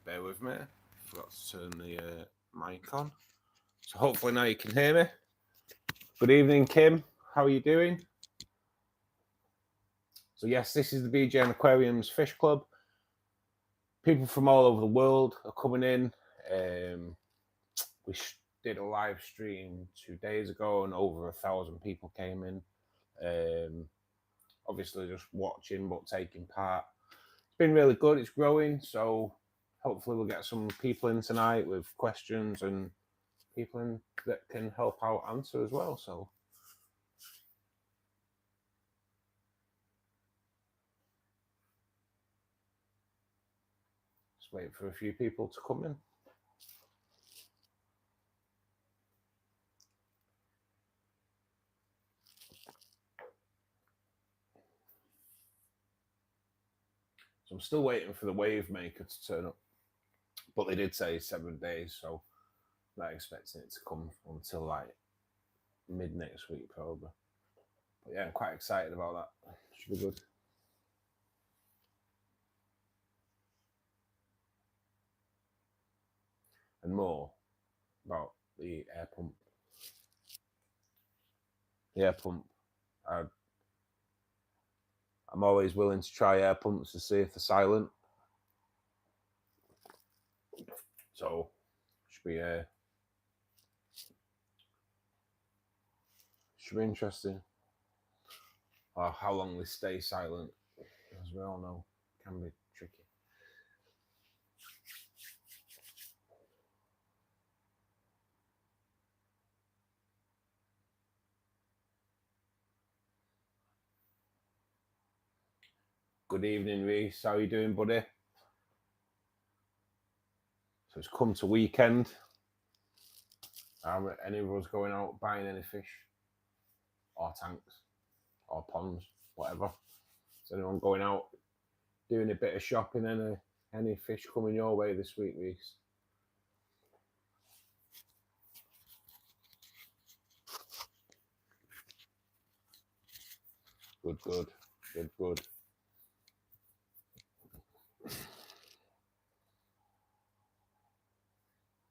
Bear with me. Forgot to turn the mic on. So hopefully now you can hear me. Good evening, Kim. How are you doing? So yes, this is the BGN Aquariums Fish Club. People from all over the world are coming in. We did a live stream 2 days ago and over 1,000 people came in. Obviously just watching but taking part. It's been really good. It's growing. So hopefully we'll get some people in tonight with questions and people in that can help out answer as well. So just wait for a few people to come in. So I'm still waiting for the wave maker to turn up, but they did say 7 days, so I'm not expecting it to come until like mid next week probably. But yeah, I'm quite excited about that. Should be good. And more about the air pump. The air pump. I'm always willing to try air pumps to see if they're silent. So should be interesting. Or how long they stay silent, as we all know, can be tricky. Good evening, Reese. How are you doing, buddy? So it's come to weekend. Are any of us going out buying any fish or tanks or ponds, whatever? Is anyone going out doing a bit of shopping? Any fish coming your way this week, Reese? Good.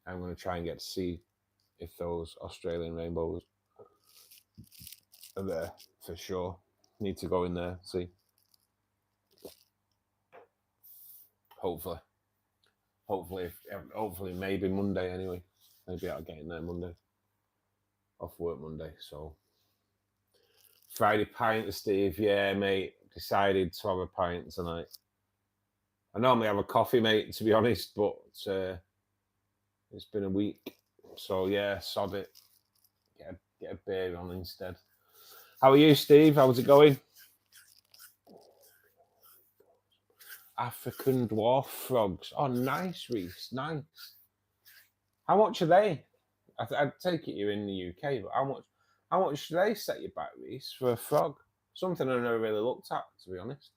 I'm going to try and get to see if those Australian rainbows are there for sure. Need to go in there, see. Hopefully maybe Monday anyway. Maybe I'll get in there Monday. Off work Monday, so. Friday pint, Steve. Yeah, mate. Decided to have a pint tonight. I normally have a coffee, mate, to be honest, but it's been a week. So yeah, sod it. Get a beer on instead. How are you, Steve? How's it going? African dwarf frogs. Oh, nice, Reese. Nice. How much are they? I'd take it you're in the UK, but how much should they set you back, Reese, for a frog? Something I never really looked at, to be honest.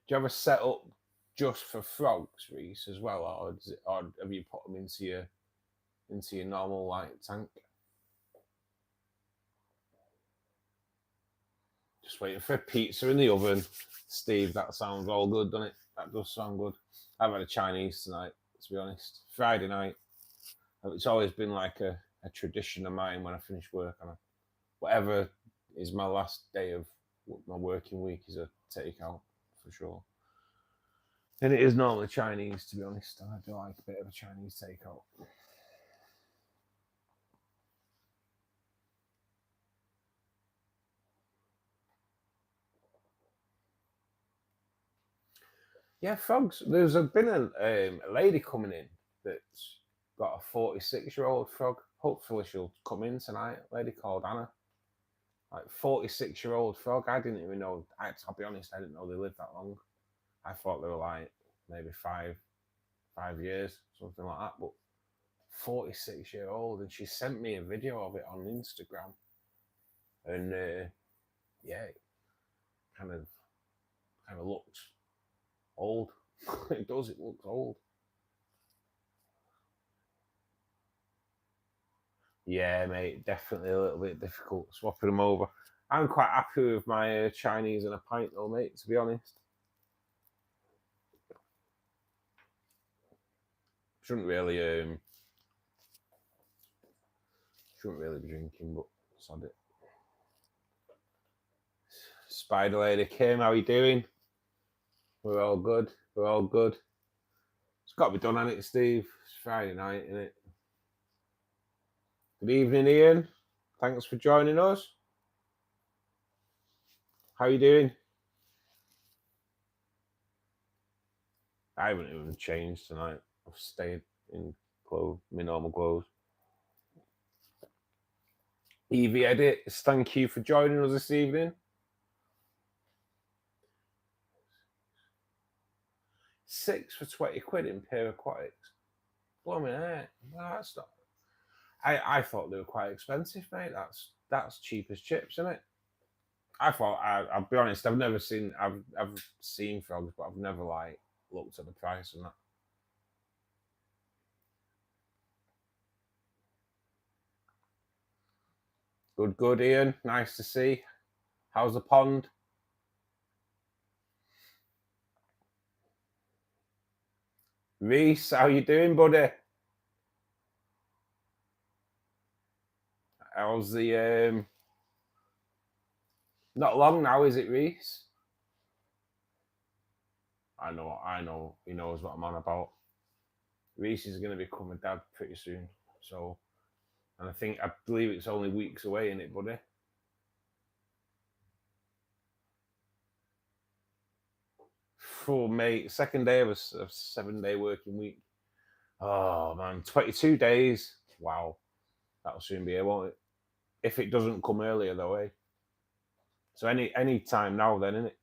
Do you have a setup just for frogs, Reese, as well, or have you put them into your normal like tank? Just waiting for a pizza in the oven, Steve. That sounds all good, doesn't it? That does sound good. I've had a Chinese tonight, to be honest. Friday night. It's always been like a tradition of mine when I finish work. And whatever is my last day of my working week is a takeout for sure. And it is normally Chinese, to be honest. I do like a bit of a Chinese takeout. Yeah, frogs. There's been a lady coming in that's got a 46-year-old frog. Hopefully she'll come in tonight. A lady called Anna. Like 46-year-old frog. I didn't even know. I'll be honest, I didn't know they lived that long. I thought they were like maybe 5 years, something like that. But 46-year-old, and she sent me a video of it on Instagram. And yeah, it kind of looks old. It does. It looks old. Yeah, mate, definitely a little bit difficult swapping them over. I'm quite happy with my Chinese and a pint though, mate, to be honest. Shouldn't really be drinking, but sod it. Spider Lady Kim, how you doing? We're all good. We're all good. It's got to be done, hasn't it, Steve? It's Friday night, isn't it? Good evening, Ian. Thanks for joining us. How you doing? I haven't even changed tonight. I've stayed in my normal clothes. Evie Edits, thank you for joining us this evening. 6 for 20 quid in Peer Aquatics. Blooming heck. Well, that's not. I thought they were quite expensive, mate. That's cheap as chips, isn't it? I thought I'll be honest, I've seen frogs, but I've never like looked at the price and that. Good, Ian. Nice to see. How's the pond? Reese, how you doing, buddy? How's the not long now, is it, Reese? I know. He knows what I'm on about. Reese is going to become a dad pretty soon, so, and I believe it's only weeks away, isn't it, buddy? Oh, mate, second day of a 7-day working week. Oh man, 22 days. Wow, that'll soon be here, won't it? If it doesn't come earlier, though, eh? So any time now, then, isn't it?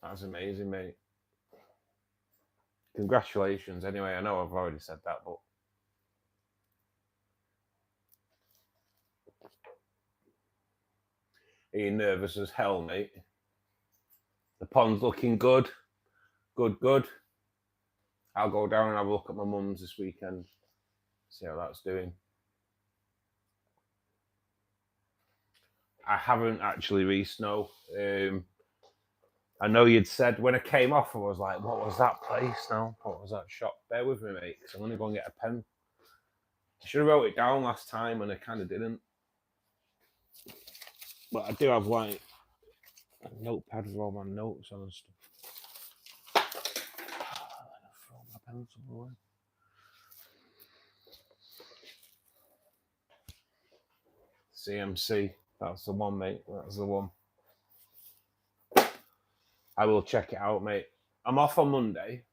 That's amazing, mate. Congratulations. Anyway, I know I've already said that, but are you nervous as hell, mate? The pond's looking good. Good. I'll go down and have a look at my mum's this weekend. See how that's doing. I haven't actually, Reese, no. I know you'd said when I came off, I was like, what was that place now? What was that shop? Bear with me, mate, because I'm going to go and get a pen. I should have wrote it down last time and I kind of didn't. But I do have like a notepad with all my notes on and stuff. Throw my pencil away. CMC, that's the one, mate. That's the one. I will check it out, mate. I'm off on Monday.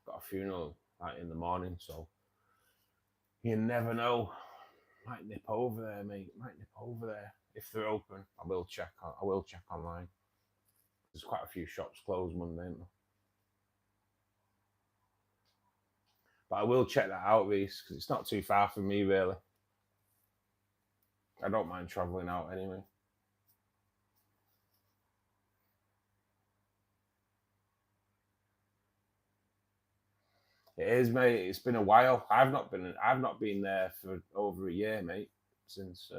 Got a funeral like in the morning, so you never know. Might nip over there, mate. Might nip over there if they're open. I will check online. There's quite a few shops closed Monday, isn't there? But I will check that out, Reese, because it's not too far from me, really. I don't mind travelling out anyway. It is, mate. It's been a while. I've not been there for over a year, mate. Since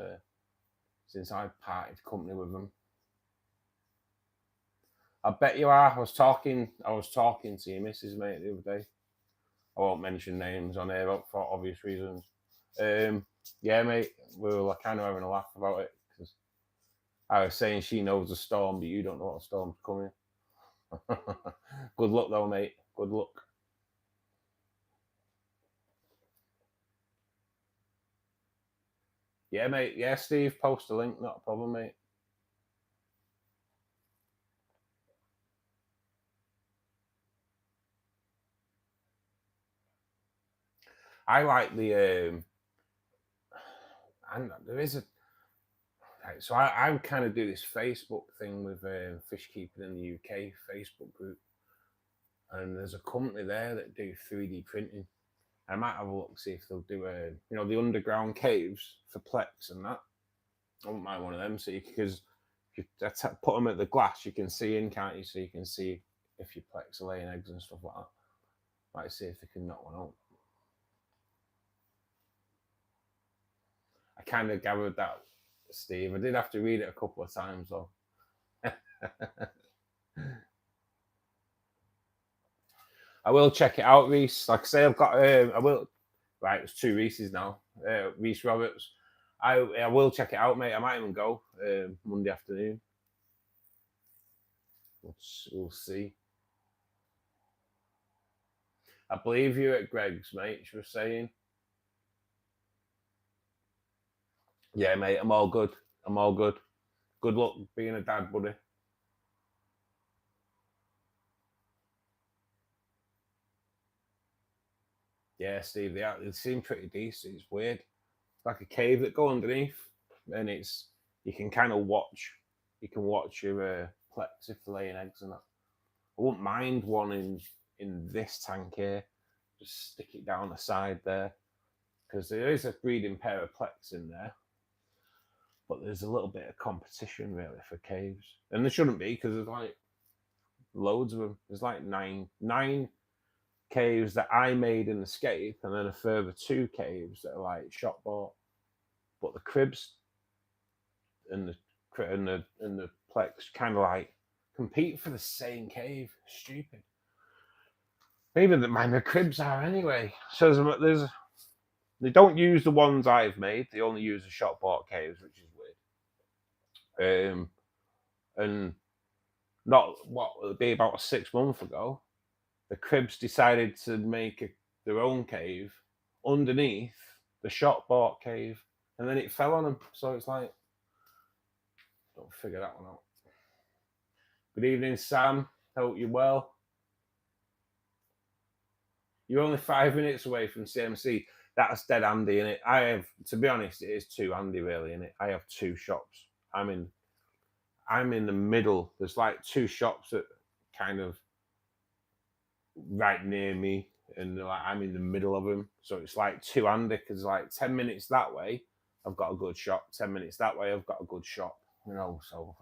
I parted company with them. I bet you are. I was talking to your missus, mate, the other day. I won't mention names on here for obvious reasons. Yeah, mate, we were kind of having a laugh about it because I was saying she knows the storm, but you don't know what storm's coming. Good luck, though, mate. Good luck. Yeah, mate. Yeah, Steve, post a link. Not a problem, mate. I like the and there is a right, so I kind of do this Facebook thing with fish keeping in the UK Facebook group, and there's a company there that do 3D printing. I might have a look, see if they'll do the underground caves for plex and that. I wouldn't mind one of them, so because if you put them at the glass, you can see in, can't you? So you can see if your plex are laying eggs and stuff like that. Might see if they can knock one out. I kind of gathered that, Steve. I did have to read it a couple of times though. I will check it out, Reese. Like I say, I've got. I will. Right, it's 2 Reese's now. Reese Roberts. I will check it out, mate. I might even go Monday afternoon. We'll see. I believe you at Greg's, mate. She was saying. Yeah, mate. I'm all good. I'm all good. Good luck being a dad, buddy. Yeah, Steve. They seem pretty decent. It's weird. It's like a cave that go underneath, and you can kind of watch. You can watch your plex if they're laying eggs and that. I wouldn't mind one in this tank here. Just stick it down the side there, because there is a breeding pair of plex in there, but there's a little bit of competition really for caves, and there shouldn't be because there's like loads of them. There's like nine caves that I made in the scape, and then a further 2 caves that are like shop bought. But the cribs and the plex kind of like compete for the same cave. Stupid. Maybe the cribs are anyway. So there's they don't use the ones I've made. They only use the shop bought caves, which is weird. And not what would be about 6 months ago, the cribs decided to make their own cave underneath the shop bought cave, and then it fell on them. So it's like, don't figure that one out. Good evening, Sam. Hope you're well. You're only 5 minutes away from CMC. That's dead handy, innit? I have, to be honest, it is too handy, really, innit? I have 2 shops. I'm in the middle. There's like 2 shops that kind of right near me, and like I'm in the middle of them. So it's like 2 handy because like 10 minutes that way, I've got a good shop. 10 minutes that way, I've got a good shop. You know, so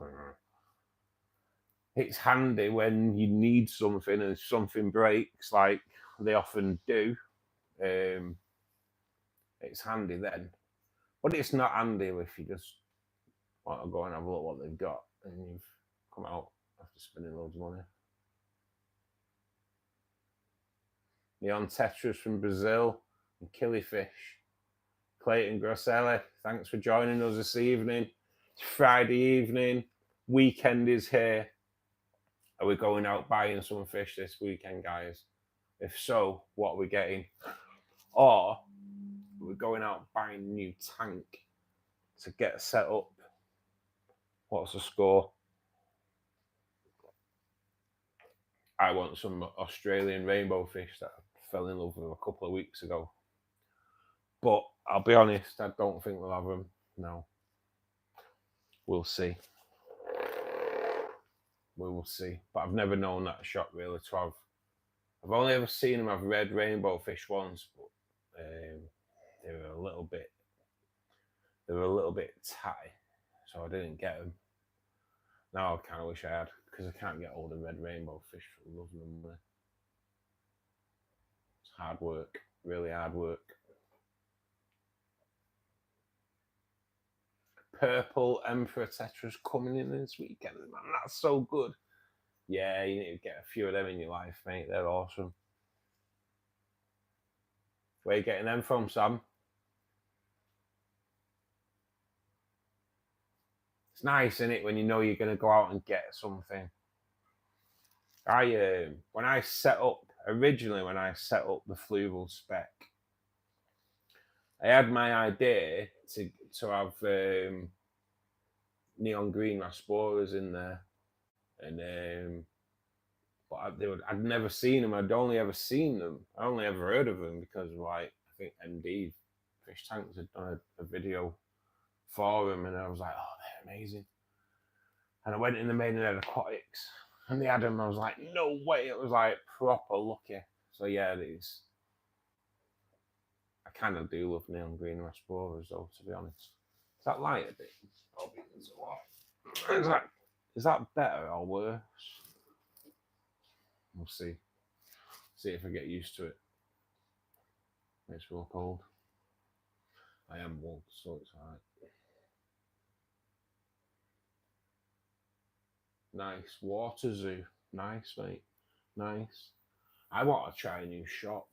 it's handy when you need something and something breaks, like they often do. It's handy then, but it's not handy if you just want to go and have a look what they've got and you've come out after spending loads of money. Neon Tetras from Brazil and Killifish. Clayton Grosselli, thanks for joining us this evening. It's Friday evening, weekend is here. Are we going out buying some fish this weekend, guys? If so, what are we getting? Or we're going out buying a new tank to get set up. What's the score? I want some Australian rainbow fish that I fell in love with a couple of weeks ago. But I'll be honest, I don't think we'll have them. No. We'll see. We will see. But I've never known that shop really to have. I've only ever seen them have red rainbow fish once, but they were a little bit tatty, so I didn't get them. Now I kind of wish I had, because I can't get all the red rainbow fish for love and money. It's hard work, really hard work. Purple Emperor Tetra's coming in this weekend, man. That's so good. Yeah, you need to get a few of them in your life, mate. They're awesome. Where are you getting them from, Sam? It's nice, isn't it, when you know you're going to go out and get something. When I set up the Fluval spec, I had my idea to have neon green Rasporas in there, and but I'd never seen them. I'd only ever seen them. I only ever heard of them because like I think MD Fish Tanks had done a video for them, and I was like, oh, they're amazing. And I went in the Maidenhead Aquatics, and they had them. I was like, no way! It was like proper lucky. So yeah, these. I kind of do love neon green Rasporas, though, to be honest. Is that light a bit? Is that better or worse? We'll see. See if I get used to it. It's real cold. I am warm, so it's alright. Nice water zoo. Nice, mate. Nice. I want to try a new shop.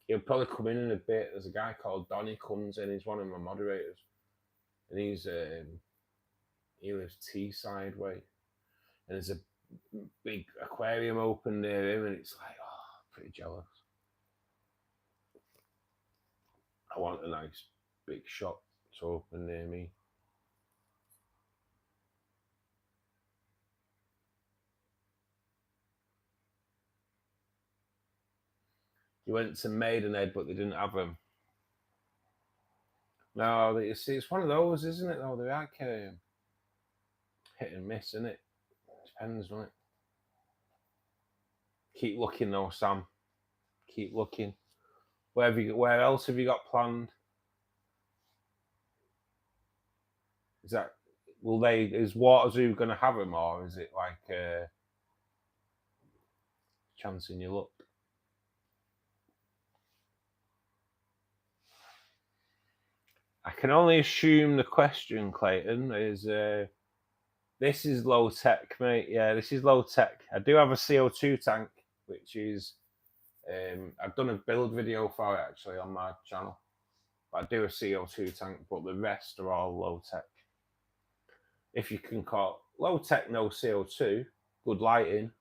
He'll probably come in a bit. There's a guy called Donny comes in. He's one of my moderators, and he lives Teesside way, and there's a big aquarium open near him, and it's like, oh, pretty jealous. I want a nice big shop to open near me. You went to Maidenhead, but they didn't have them. No, you see, it's one of those, isn't it? Though they are hit and miss, isn't it? Depends, doesn't it? Keep looking, though, Sam. Keep looking. Where else have you got planned? Is Waterzoo going to have them, or is it like chancing your luck? I can only assume the question, Clayton, is this is low tech, mate. Yeah, this is low tech. I do have a CO2 tank, which is I've done a build video for it actually on my channel. I do a CO2 tank, but the rest are all low tech. If you can call low tech, no CO2, good lighting,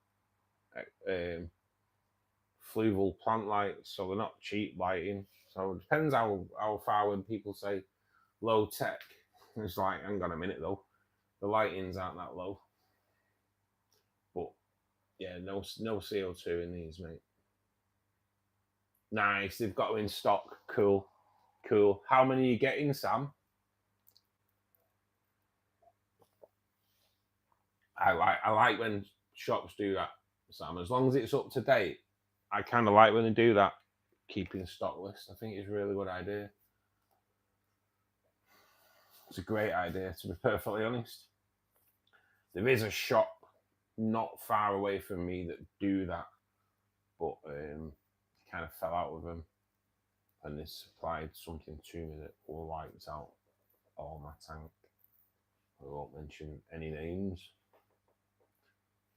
fluval plant lights, so they're not cheap lighting. So it depends how far when people say low tech. It's like, hang on a minute though, the lightings aren't that low. But yeah, no CO2 in these, mate. Nice, they've got them in stock. Cool. How many are you getting, Sam? I like when shops do that, Sam. As long as it's up to date, I kind of like when they do that. Keeping stock list, I think, is a really good idea. It's a great idea, to be perfectly honest. There is a shop not far away from me that do that, but kind of fell out with them, and they supplied something to me that wiped out all my tank. I won't mention any names,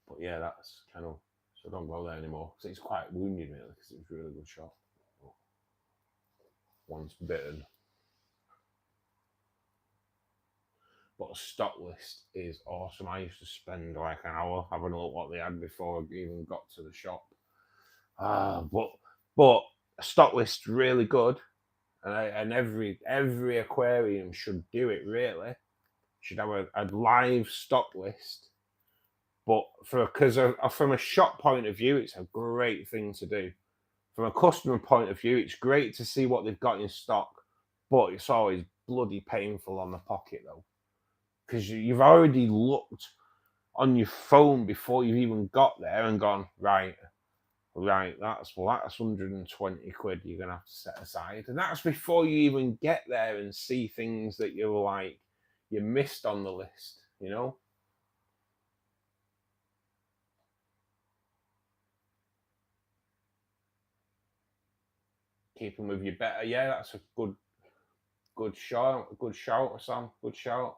but yeah, that's kind of, so don't go there anymore because it's quite wounded me, because it was a really good shop. But once bitten. But a stock list is awesome. I used to spend like an hour having a look what they had before I even got to the shop. But a stock list really good, and every aquarium should do it. Really, should have a live stock list. But from a shop point of view, it's a great thing to do. From a customer point of view, it's great to see what they've got in stock, but it's always bloody painful on the pocket though, because you've already looked on your phone before you've even got there and gone, right, that's 120 quid you're gonna have to set aside, and that's before you even get there and see things that you missed on the list, you know. Keeping with your better, yeah, that's a good shout, Sam. Good shout.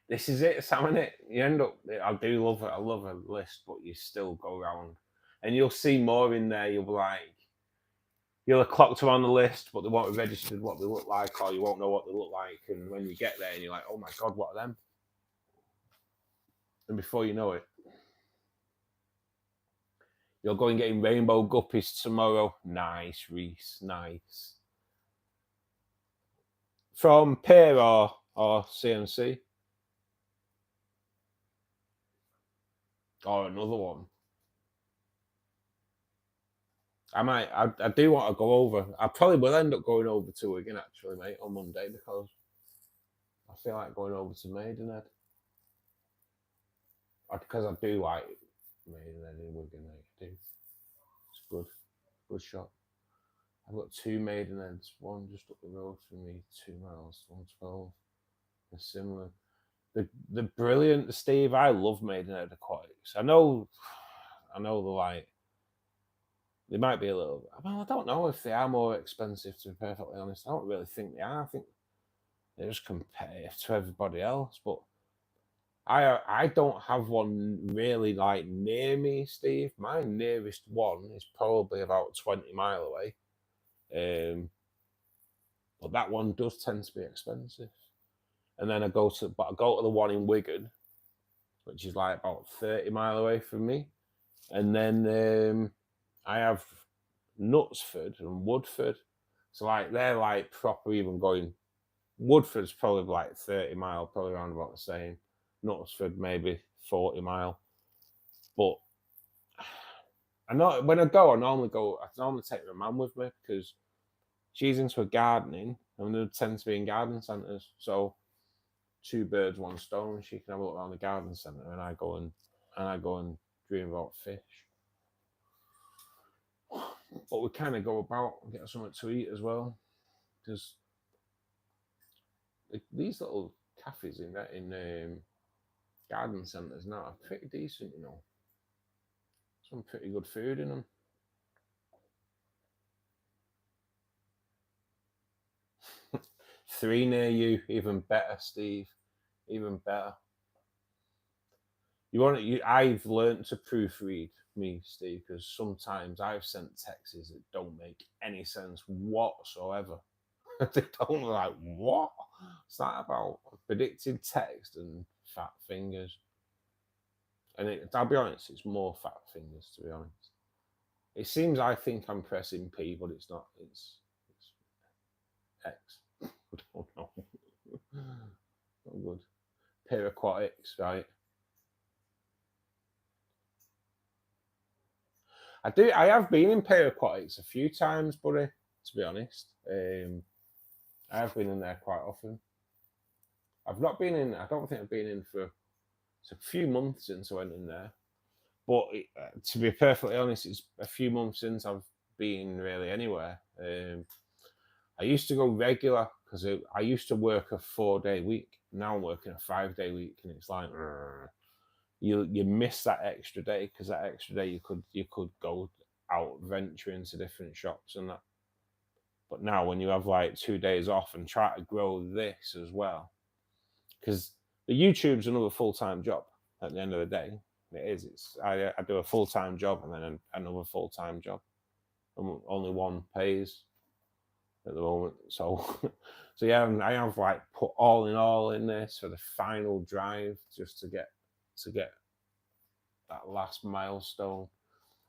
This is it, Sam, innit? You end up, I do love it. I love a list, but you still go around and you'll see more in there. You'll be like, you'll have clocked them on the list, but they won't have registered what they look like, or you won't know what they look like. And when you get there and you're like, oh my God, what are them? And before you know it, you're going getting rainbow guppies tomorrow. Nice, Reese, nice. From Pear or CMC? Or another one? I do want to go over. I probably will end up going over to again, actually, mate, on Monday, because I feel like going over to Maidenhead. Because I do like Maidenhead in Wigan, mate. I do. It's good shop. I've got 2 Maidenheads, one just up the road from me, 2 miles, 112. They're similar. The brilliant, Steve. I love Maidenhead Aquatics. I know I know they're like, they might be a little. Well, I don't know if they are more expensive. To be perfectly honest, I don't really think they are. I think they're just competitive to everybody else. But I don't have one really like near me, Steve. My nearest one is probably about 20 miles away. But that one does tend to be expensive. And then I go to the one in Wigan, which is like about 30 miles away from me. And then I have Knutsford and Woodford. So like they're like proper even going. Woodford's probably like 30 miles, probably around about the same. Knutsford maybe 40 miles. But I know when I normally take my mum with me because she's into gardening and they tend to be in garden centres. So 2 birds, 1 stone. She can have a look around the garden centre and I go and dream about fish. But we kind of go about and get something to eat as well, because these little cafes in garden centres now are pretty decent, you know. Some pretty good food in them. Three near you, even better, Steve. Even better. I've learned to proofread me, Steve, because sometimes I've sent texts that don't make any sense whatsoever. They don't, like, what? What's that about? Predicted text and fat fingers. And I'll be honest, it's more fat fingers, to be honest. It seems I think I'm pressing P, but it's not. It's X. I don't know. Not good. Periquatics, right? I have been in periquatics a few times, buddy, to be honest. I have been in there quite often. I've not been in, I don't think I've been in for it's a few months since I went in there. But to be perfectly honest, it's a few months since I've been really anywhere. I used to go regular because I used to work a 4-day week. Now I'm working a 5-day week, and it's like you miss that extra day, because that extra day you could go out, venture into different shops and that. But now when you have like 2 days off and try to grow this as well, because the YouTube's another full-time job at the end of the day. It is. I do a full-time job and then another full-time job. And only one pays at the moment. So yeah, I have like put all in this for the final drive, just to get that last milestone.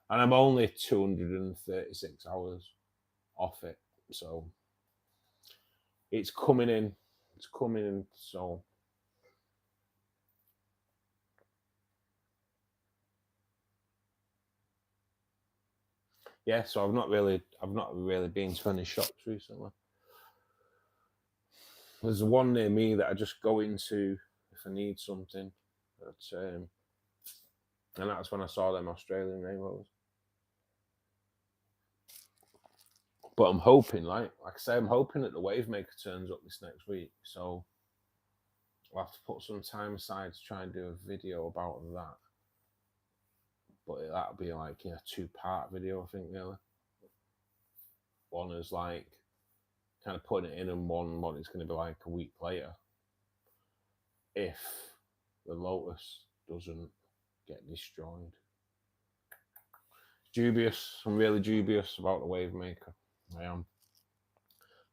And I'm only 236 hours off it. So it's coming in. It's coming in. So yeah, so I've not really been to any shops recently. There's one near me that I just go into if I need something. And that's when I saw them Australian rainbows. But I'm hoping, like I say, I'm hoping that the wave maker turns up this next week. So I'll have to put some time aside to try and do a video about that. But that'll be like a 2-part video, I think, really. One is like kind of putting it in, and one is going to be like a week later, if the Lotus doesn't get destroyed. Dubious. I'm really dubious about the wave maker. I am.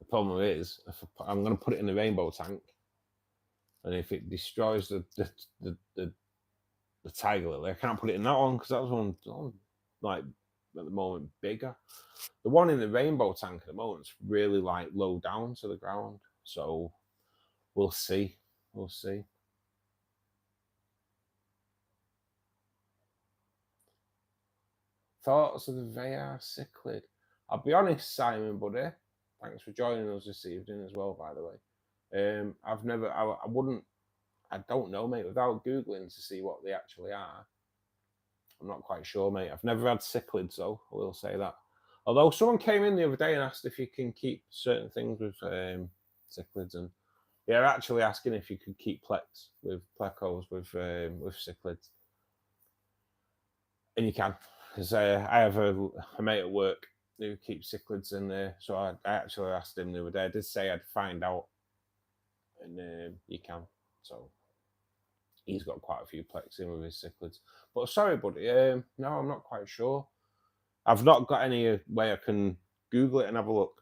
The problem is, I'm going to put it in the rainbow tank, and if it destroys the tiger lily, I can't put it in that one, because that one's like at the moment bigger. The one in the rainbow tank at the moment is really like low down to the ground. So we'll see. We'll see. Thoughts of the VR cichlid? I'll be honest, Simon, buddy. Thanks for joining us this evening as well, by the way. I've never, I wouldn't, I don't know, mate, without Googling to see what they actually are. I'm not quite sure, mate. I've never had cichlids, though, I will say that. Although someone came in the other day and asked if you can keep certain things with cichlids, and they're actually asking if you could keep plecos with cichlids. And you can, because I have a mate at work who keeps cichlids in there. So I actually asked him the other day. I did say I'd find out, and you can. So he's got quite a few plex in with his cichlids. But sorry, buddy, no, I'm not quite sure. I've not got any way I can Google it and have a look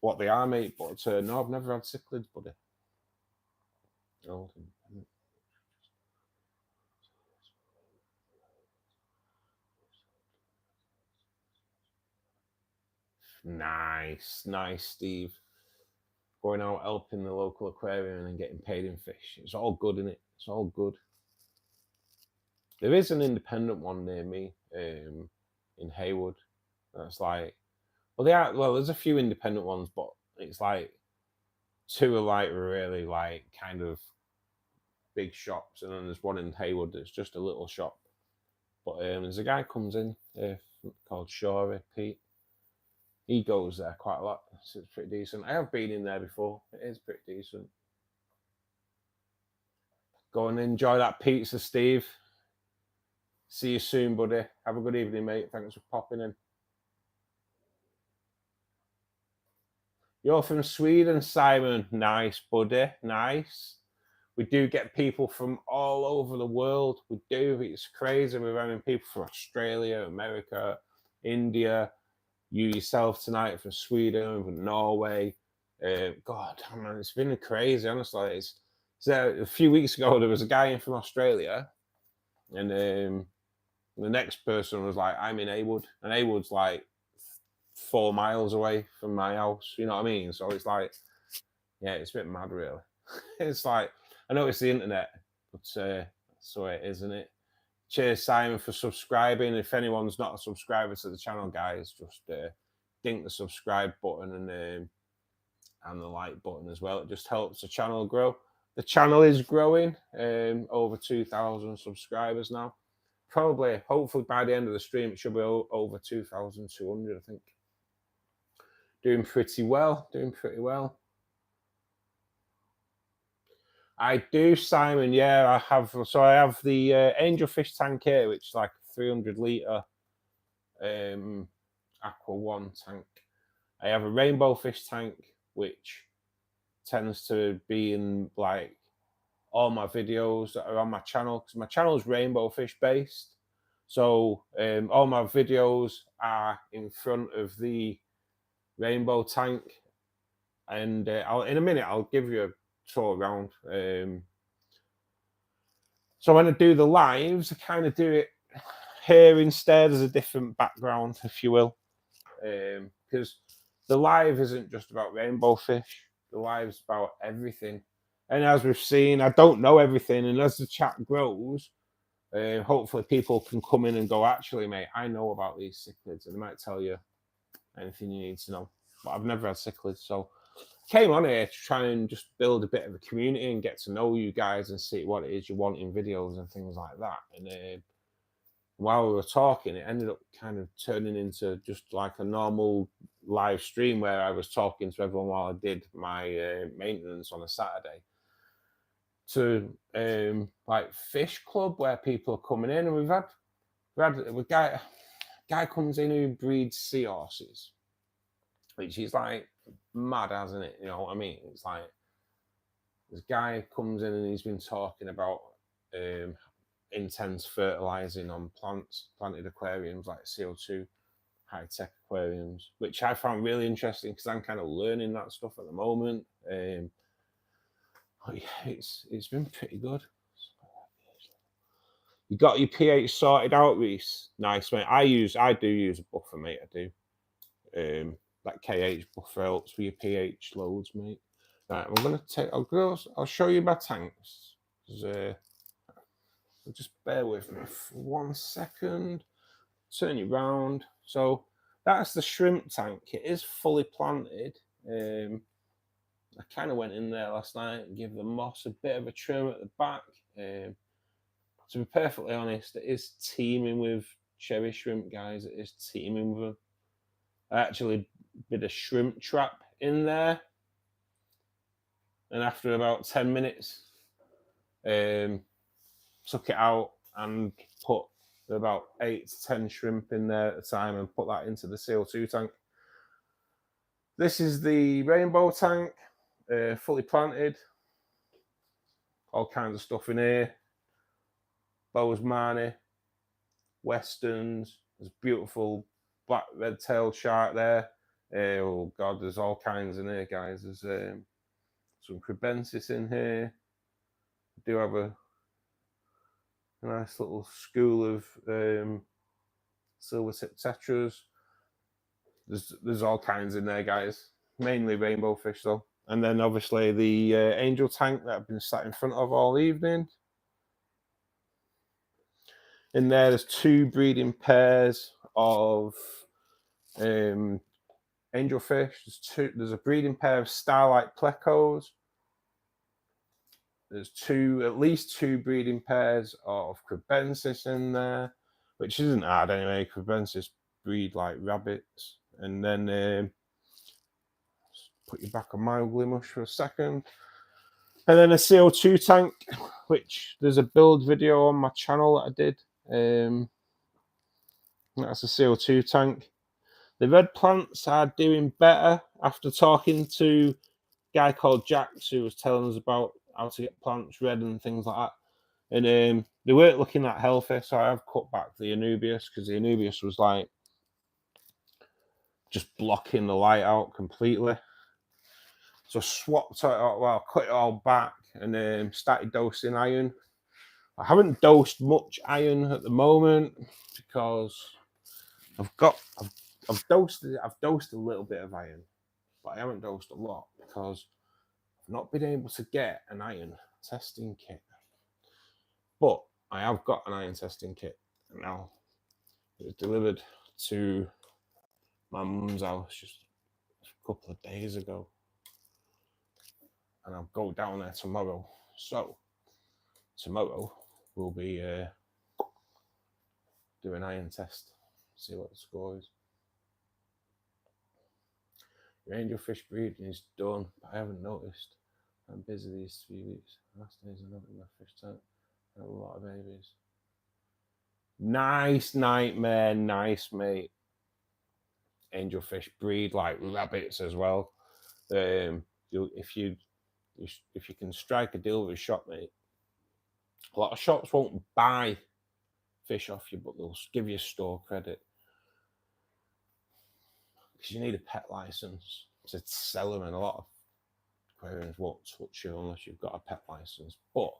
what they are, mate. But no, I've never had cichlids, buddy. No. Nice, Steve. Going out helping the local aquarium and getting paid in fish. It's all good, isn't it? It's all good. There is an independent one near me, in Haywood. That's like, well, they are. Well, there's a few independent ones, but it's like two are like really like kind of big shops, and then there's one in Haywood that's just a little shop. But there's a guy comes in called Shorey Pete. He goes there quite a lot, so it's pretty decent. I have been in there before. It is pretty decent. Go and enjoy that pizza, Steve. See you soon, buddy. Have a good evening, mate. Thanks for popping in. You're from Sweden, Simon. Nice, buddy. Nice. We do get people from all over the world. We do. It's crazy. We're having people from Australia, America, India. You yourself tonight from Sweden, from Norway. God, man, it's been crazy, honestly. So a few weeks ago, there was a guy in from Australia, and the next person was like, I'm in Haywood, and Haywood's like 4 miles away from my house. You know what I mean? So it's like, yeah, it's a bit mad, really. It's like, I know it's the internet, but that's the way it is, isn't it? Cheers, Simon, for subscribing. If anyone's not a subscriber to the channel, guys, just dink the subscribe button and the like button as well. It just helps the channel grow. The channel is growing, over 2,000 subscribers now. Probably, hopefully by the end of the stream, it should be over 2,200, I think. Doing pretty well, I do, Simon. Yeah, I have. So I have the angelfish tank here, which is like a 300 litre Aqua One tank. I have a rainbow fish tank, which tends to be in like all my videos that are on my channel, because my channel is rainbow fish based. So all my videos are in front of the rainbow tank, and in a minute I'll give you a tour around. So when I do the lives, I kind of do it here instead as a different background, if you will, because the live isn't just about rainbow fish. The live's about everything. And as we've seen, I don't know everything. And as the chat grows, hopefully people can come in and go, actually, mate, I know about these cichlids. And they might tell you anything you need to know. But I've never had cichlids. So I came on here to try and just build a bit of a community and get to know you guys and see what it is you want in videos and things like that. And while we were talking, it ended up kind of turning into just like a normal live stream where I was talking to everyone while I did my maintenance on a Saturday, to like fish club where people are coming in, and we've had a guy comes in who breeds seahorses, which is like mad, hasn't it? You know what I mean? It's like this guy comes in and he's been talking about intense fertilizing on planted aquariums like CO2 high-tech aquariums, which I found really interesting because I'm kind of learning that stuff at the moment. Oh yeah, it's been pretty good. You got your pH sorted out, Reese? Nice, mate. I do use a buffer, mate. I do. That KH buffer helps with your pH loads, mate. Right, I'm gonna take. I'll show you my tanks. Just bear with me for 1 second. Turn you round. So that's the shrimp tank. It is fully planted. I kind of went in there last night and gave the moss a bit of a trim at the back. To be perfectly honest, it is teeming with cherry shrimp, guys. It is teeming with them. I actually did a shrimp trap in there, and after about 10 minutes, took it out and put There are about 8 to 10 shrimp in there at a time, and put that into the CO2 tank. This is the rainbow tank, fully planted. All kinds of stuff in here. Bozeman, westerns. There's a beautiful black red-tailed shark there. Oh God, there's all kinds in here, guys. There's some crebensis in here. I do have a nice little school of silver tip tetras. There's all kinds in there, guys. Mainly rainbow fish though. And then obviously the angel tank that I've been sat in front of all evening. In there's 2 breeding pairs of angelfish. There's a breeding pair of starlight plecos. There's at least 2 breeding pairs of crebensis in there, which isn't hard anyway. Crebensis breed like rabbits. And then put you back on my ugly mush for a second. And then a CO2 tank, which there's a build video on my channel that I did. That's a CO2 tank. The red plants are doing better after talking to a guy called Jax, who was telling us about how to get plants red and things like that. And they weren't looking that healthy, so I have cut back the Anubias, because the Anubias was like just blocking the light out completely. So I swapped it out, well, cut it all back, and started dosing iron. I haven't dosed much iron at the moment because I've dosed a little bit of iron, but I haven't dosed a lot because I've not been able to get an iron testing kit. But I have got an iron testing kit now. It was delivered to my mum's house just a couple of days ago, and I'll go down there tomorrow. So tomorrow we'll be do an iron test, see what the score is. Your angelfish breeding is done, but I haven't noticed. I'm busy these 3 weeks. Last days I'm not in my fish tank. I have a lot of babies. Nice nightmare, nice mate. Angelfish breed like rabbits as well. If you can strike a deal with a shop, mate, a lot of shops won't buy fish off you, but they'll give you store credit because you need a pet license to sell them, and a lot of aquariums won't touch you unless you've got a pet license. But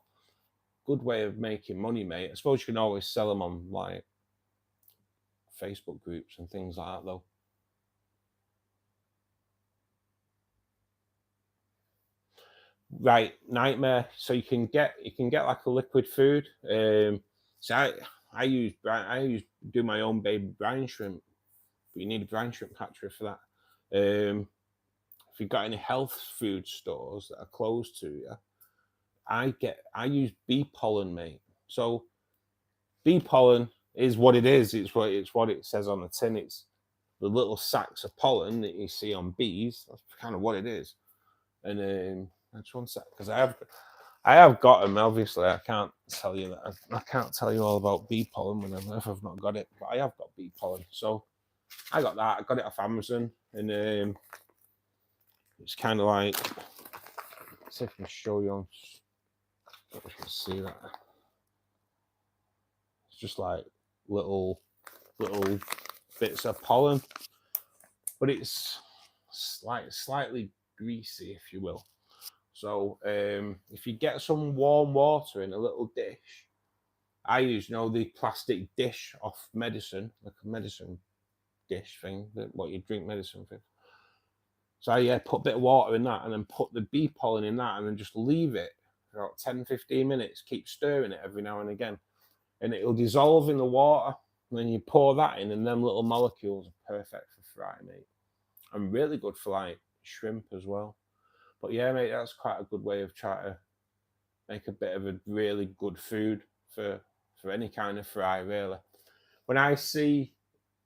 good way of making money, mate. I suppose you can always sell them on like Facebook groups and things like that, though. Right, nightmare. So you can get like a liquid food. So I do my own baby brine shrimp, but you need a brine shrimp hatchery for that. If you've got any health food stores that are close to you, I use bee pollen, mate. So bee pollen is what it is. It's what it says on the tin. It's the little sacks of pollen that you see on bees. That's kind of what it is. And just one sec, because I have got them. Obviously, I can't tell you that. I can't tell you all about bee pollen if I've not got it. But I have got bee pollen, so I got that. I got it off Amazon, and it's kind of like. Let's see if I can show you. I don't know if you can see that. It's just like little bits of pollen, but it's slightly greasy, if you will. So if you get some warm water in a little dish, I use the plastic dish off medicine, like a medicine dish thing, what you drink medicine with. So I put a bit of water in that, and then put the bee pollen in that, and then just leave it for about 10-15 minutes. Keep stirring it every now and again, and it'll dissolve in the water. And then you pour that in, and them little molecules are perfect for fry, mate, and really good for like shrimp as well. But yeah, mate, that's quite a good way of trying to make a bit of a really good food for any kind of fry, really. When I see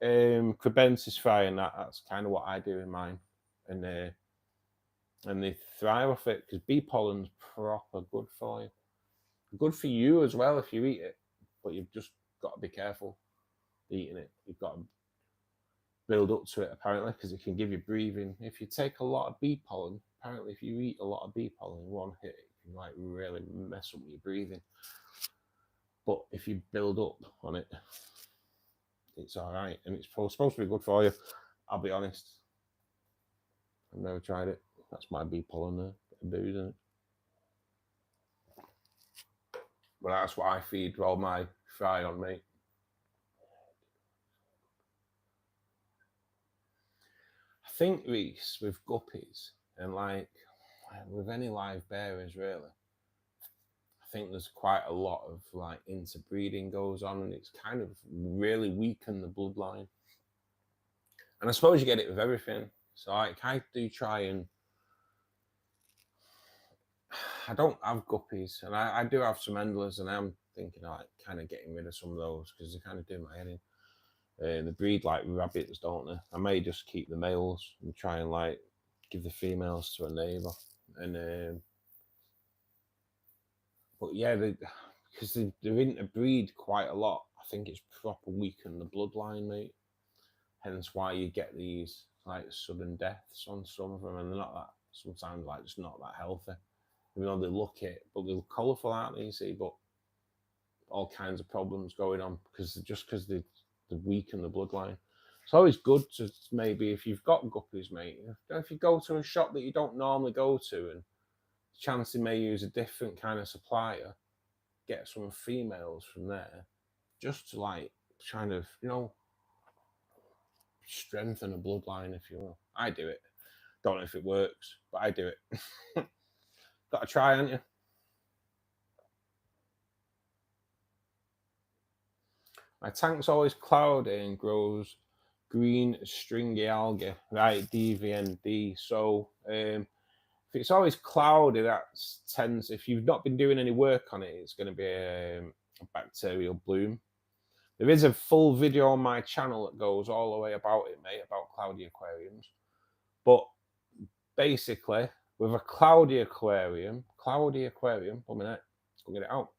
crebensis fry and that's kind of what I do in mine. And they thrive off it because bee pollen's proper good for you. Good for you as well if you eat it, but you've just got to be careful eating it. You've got to build up to it, apparently, because it can give you breathing. If you take a lot of bee pollen, apparently if you eat a lot of bee pollen in one hit, it can like really mess up your breathing. But if you build up on it, it's all right, and it's supposed to be good for you. I'll be honest, I've never tried it. That's my bee pollen there, booze in it. But that's what I feed all my fry on, mate. I think, Reese, with guppies and like with any live bearers, really, I think there's quite a lot of like interbreeding goes on, and it's kind of really weakened the bloodline. And I suppose you get it with everything. So like, I do try and I don't have guppies, and I do have some endlers, and I'm thinking like kind of getting rid of some of those because they kind of do my head in. They breed like rabbits, don't they? I may just keep the males and try and like give the females to a neighbour. And but yeah, because they're interbreed quite a lot. I think it's proper weakened the bloodline, mate. Hence why you get these like sudden deaths on some of them, and they're not that. Sometimes like it's not that healthy. Even though they look it, but they're colourful, aren't they? You see, but all kinds of problems going on because they weaken the bloodline. It's always good to maybe, if you've got guppies, mate, if you go to a shop that you don't normally go to and chance they may use a different kind of supplier, get some females from there just to like kind of, strengthen a bloodline, if you will. I do it. Don't know if it works, but I do it. Got to try, haven't you? My tank's always cloudy and grows green stringy algae, right? DVND. So if it's always cloudy, that tends, if you've not been doing any work on it, it's going to be a bacterial bloom. There is a full video on my channel that goes all the way about it, mate, about cloudy aquariums. But basically, with a cloudy aquarium, 1 minute, go get it out.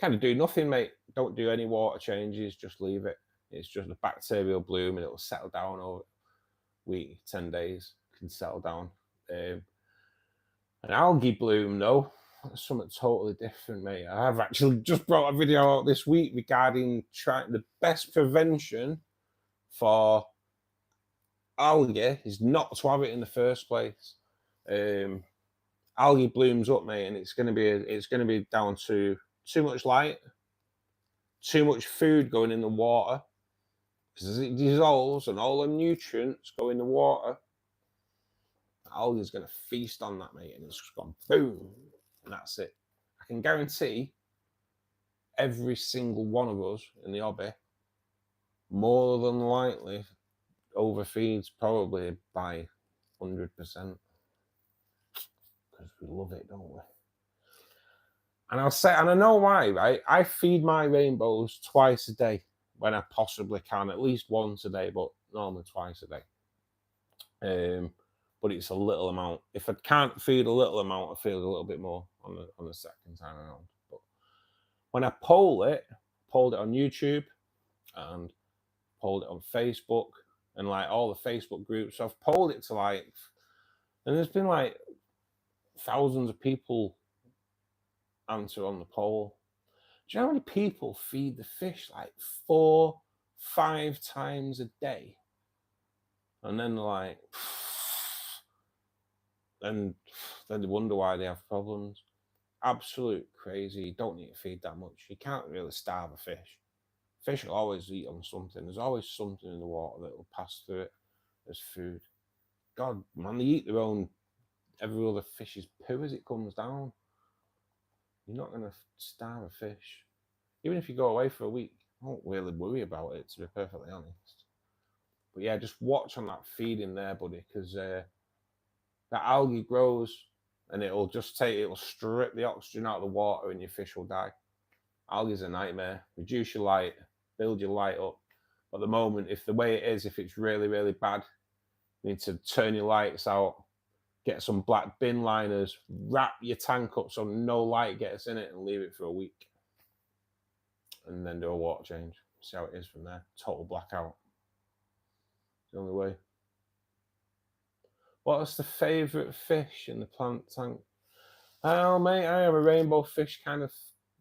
Kind of do nothing, mate. Don't do any water changes, just leave it. It's just a bacterial bloom and it'll settle down over a week, 10 days, can settle down. An algae bloom, though, that's something totally different, mate. I have actually just brought a video out this week regarding trying the best prevention for algae is not to have it in the first place. Algae blooms up, mate, and it's going to be down to too much light, too much food going in the water, because as it dissolves and all the nutrients go in the water, the algae is going to feast on that, mate, and it's just gone boom, and that's it. I can guarantee every single one of us in the hobby more than likely overfeeds, probably by 100%, because we love it, don't we? And I'll say, and I know why, right? I feed my rainbows twice a day when I possibly can, at least once a day, but normally twice a day. But it's a little amount. If I can't feed a little amount, I feed a little bit more on the second time around. But when I polled it on YouTube and polled it on Facebook and like all the Facebook groups, so I've polled it to like, and there's been like thousands of people answer on the poll. Do you know how many people feed the fish like 4-5 times a day? And then they're like, and then they wonder why they have problems. Absolute crazy. You don't need to feed that much. You can't really starve a fish. Fish will always eat on something. There's always something in the water that will pass through it as food. God, man, they eat their own, every other fish's poo as it comes down. You're not going to starve a fish. Even if you go away for a week, I won't really worry about it, to be perfectly honest. But yeah, just watch on that feeding there, buddy, because that algae grows and it'll strip the oxygen out of the water and your fish will die. Algae's a nightmare. Reduce your light, build your light up. At the moment, if the way it is, if it's really, really bad, you need to turn your lights out, get some black bin liners, wrap your tank up so no light gets in it and leave it for a week. and then do a water change. See how it is from there. Total blackout. It's the only way. What's the favourite fish in the plant tank? Oh, mate, I am a rainbow fish kind of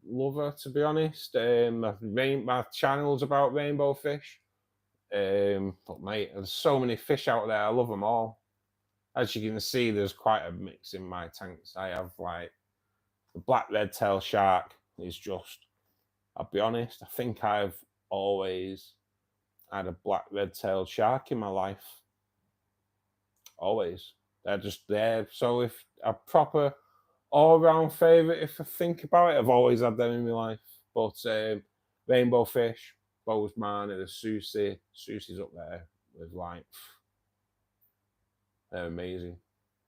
lover, to be honest. My channel's about rainbow fish. But, mate, there's so many fish out there. I love them all. As you can see, there's quite a mix in my tanks. I have, like, the black red-tail shark is just, I'll be honest, I think I've always had a black red-tailed shark in my life. Always. They're just there. So if a proper all-round favourite, if I think about it, I've always had them in my life. But rainbow fish, Bozeman, the Susie. Susie's up there with like, they're amazing.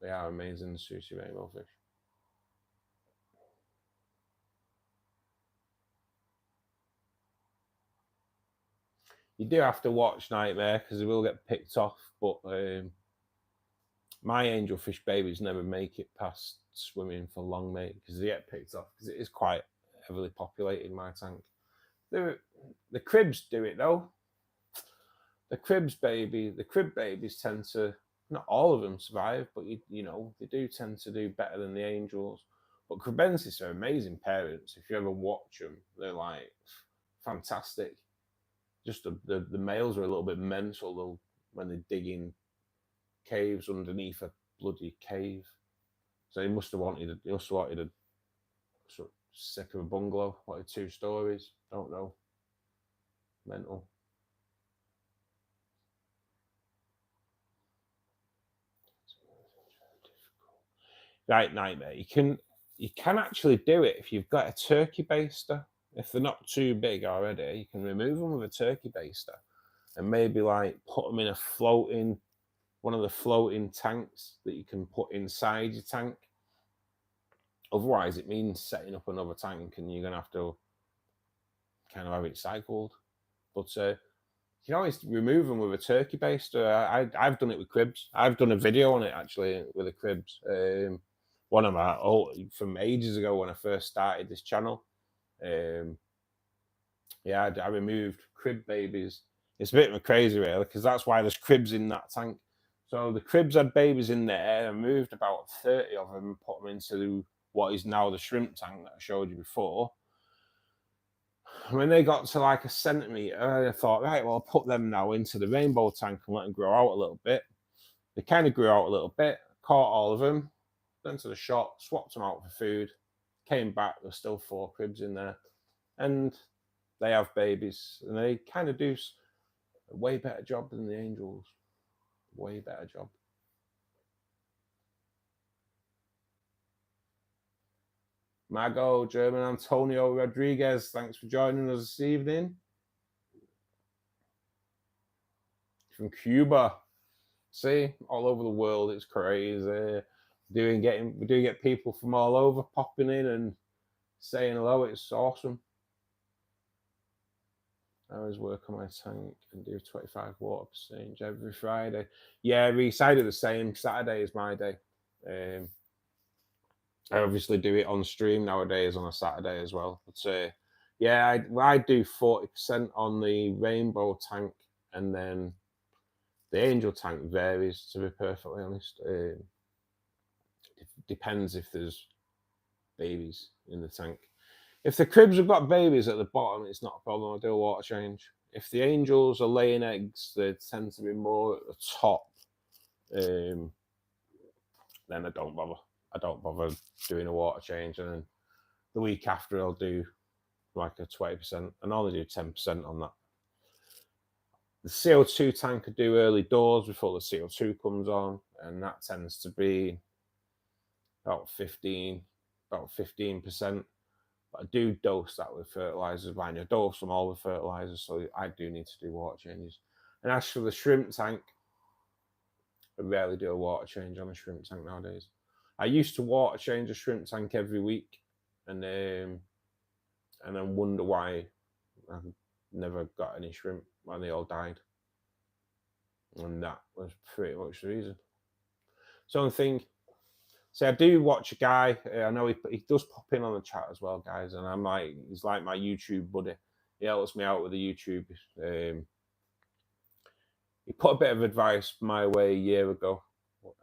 They are amazing, the Susie rainbow fish. You do have to watch Nightmare because they will get picked off, but my angelfish babies never make it past swimming for long, mate, because they get picked off because it is quite heavily populated in my tank. The cribs do it though. The crib babies tend to, not all of them survive, but you know, they do tend to do better than the angels. But cribensis are amazing parents. If you ever watch them, they're like fantastic. Just the males are a little bit mental when they dig in caves underneath a bloody cave. So he must have wanted a sort of sick of a bungalow, wanted 2 stories. Don't know. Mental. Right, Nightmare. You can actually do it if you've got a turkey baster. If they're not too big already, you can remove them with a turkey baster and maybe like put them in one of the floating tanks that you can put inside your tank. Otherwise, it means setting up another tank and you're going to have to kind of have it cycled. But you can always remove them with a turkey baster. I've done it with cribs. I've done a video on it actually with the cribs. One of my from ages ago when I first started this channel. Yeah, I removed crib babies. It's a bit of a crazy really because that's why there's cribs in that tank. So the cribs had babies in there. I moved about 30 of them and put them into what is now the shrimp tank that I showed you before. When they got to like a centimetre, I thought, right, well, I'll put them now into the rainbow tank and let them grow out a little bit. They kind of grew out a little bit, caught all of them, went to the shop, swapped them out for food, came back, there's still 4 cribs in there. And they have babies, and they kind of do a way better job than the angels. Way better job. Mago, German Antonio Rodriguez, thanks for joining us this evening. From Cuba. See, all over the world, it's crazy. We do get people from all over popping in and saying hello. It's awesome. I always work on my tank and do 25 water percentage every Friday. Yeah, Reese, I do the same. Saturday is my day. I obviously do it on stream nowadays on a Saturday as well. But yeah, I do 40% on the rainbow tank, and then the angel tank varies, to be perfectly honest. It depends if there's babies in the tank. If the cribs have got babies at the bottom, it's not a problem. I do a water change. If the angels are laying eggs, they tend to be more at the top. Then I don't bother. I don't bother doing a water change. And then the week after, I'll do like a 20%. And I only do 10% on that. The CO2 tank I do early doors before the CO2 comes on. And that tends to be about 15%. But I do dose that with fertilizers. I dose them all with fertilizers, so I do need to do water changes. And as for the shrimp tank, I rarely do a water change on a shrimp tank nowadays. I used to water change a shrimp tank every week, and then wonder why I never got any shrimp when they all died. And that was pretty much the reason. So I think. So I do watch a guy. I know he does pop in on the chat as well, guys. And I'm like, he's like my YouTube buddy. He helps me out with the YouTube. He put a bit of advice my way a year ago,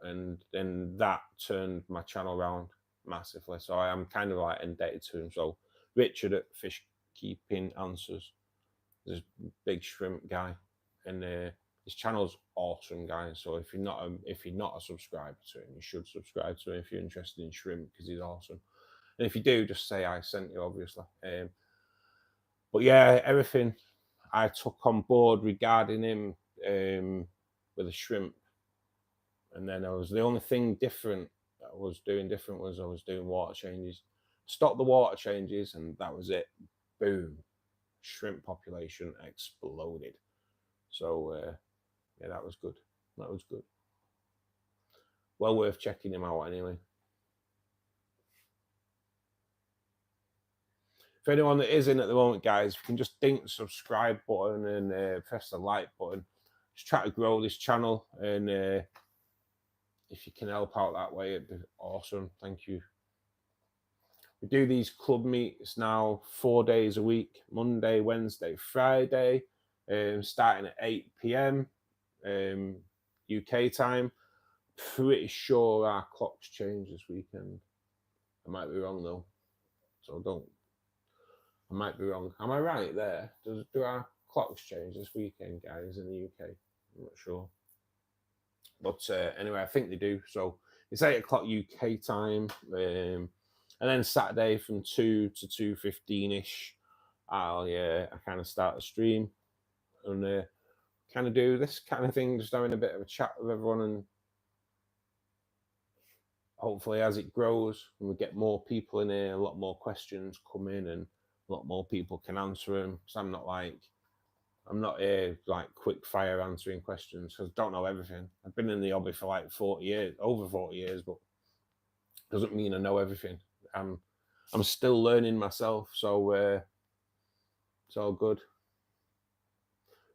and then that turned my channel around massively. So I am kind of like indebted to him. So Richard at Fish Keeping Answers, this big shrimp guy, and his channel's awesome, guys. So if you're not a subscriber to him, you should subscribe to him if you're interested in shrimp, because he's awesome. And if you do, just say I sent you, obviously. But yeah, everything I took on board regarding him with the shrimp, and then the only thing different that I was doing was I was doing water changes. Stopped the water changes, and that was it. Boom, shrimp population exploded. So yeah, that was good. That was good. Well worth checking him out anyway. For anyone that is in at the moment, guys, you can just dink the subscribe button and press the like button. Just try to grow this channel, and if you can help out that way, it'd be awesome. Thank you. We do these club meets now 4 days a week: Monday, Wednesday, Friday, starting at 8 p.m. UK time. Pretty sure our clocks change this weekend. I might be wrong though, so don't. I might be wrong. Am I right there? Do our clocks change this weekend, guys, in the UK? I'm not sure. But anyway, I think they do. So it's 8 o'clock UK time. And then Saturday from 2 to 2:15-ish, I kind of start the stream and kind of do this kind of thing, just having a bit of a chat with everyone. And hopefully as it grows and we get more people in here, a lot more questions come in and a lot more people can answer them. So I'm not here like quick fire answering questions, because I don't know everything. I've been in the hobby for like 40 years, over 40 years, but doesn't mean I know everything. I'm still learning myself, so it's all good.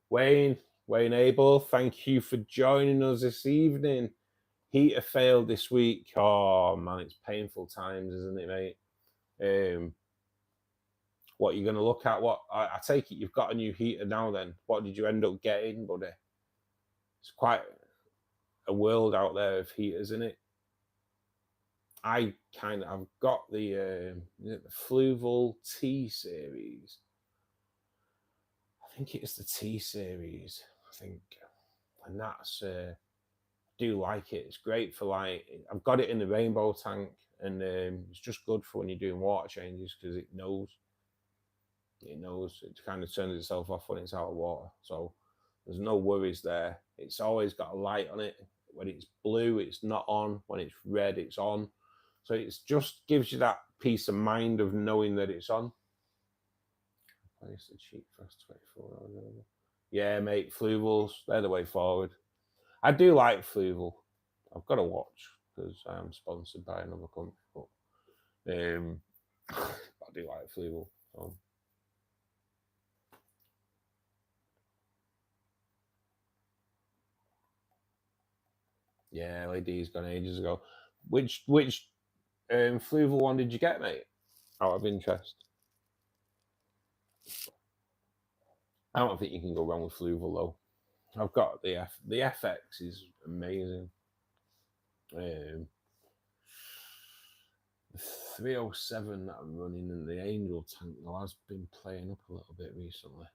Wayne Abel, thank you for joining us this evening. Heater failed this week. Oh man, it's painful times, isn't it, mate? What are you going to look at? What I take it you've got a new heater now then. What did you end up getting, buddy? It's quite a world out there of heaters, isn't it? I've got the Fluval T series. I think it's the T series, I think. And that's do like it. It's great for like, I've got it in the rainbow tank, and it's just good for when you're doing water changes, because it knows it kind of turns itself off when it's out of water, so there's no worries there. It's always got a light on it. When it's blue, it's not on. When it's red, it's on. So it just gives you that peace of mind of knowing that it's on. Place the cheap first 24 hours. Yeah, mate, Fluvals, they're the way forward. I do like Fluval. I've got to watch, because I am sponsored by another company, but I do like Fluval. So. Yeah, LED's gone ages ago. Which Fluval one did you get, mate? Out of interest. I don't think you can go wrong with Fluval though. I've got the FX is amazing. The 307 that I'm running in the Angel tank though has been playing up a little bit recently.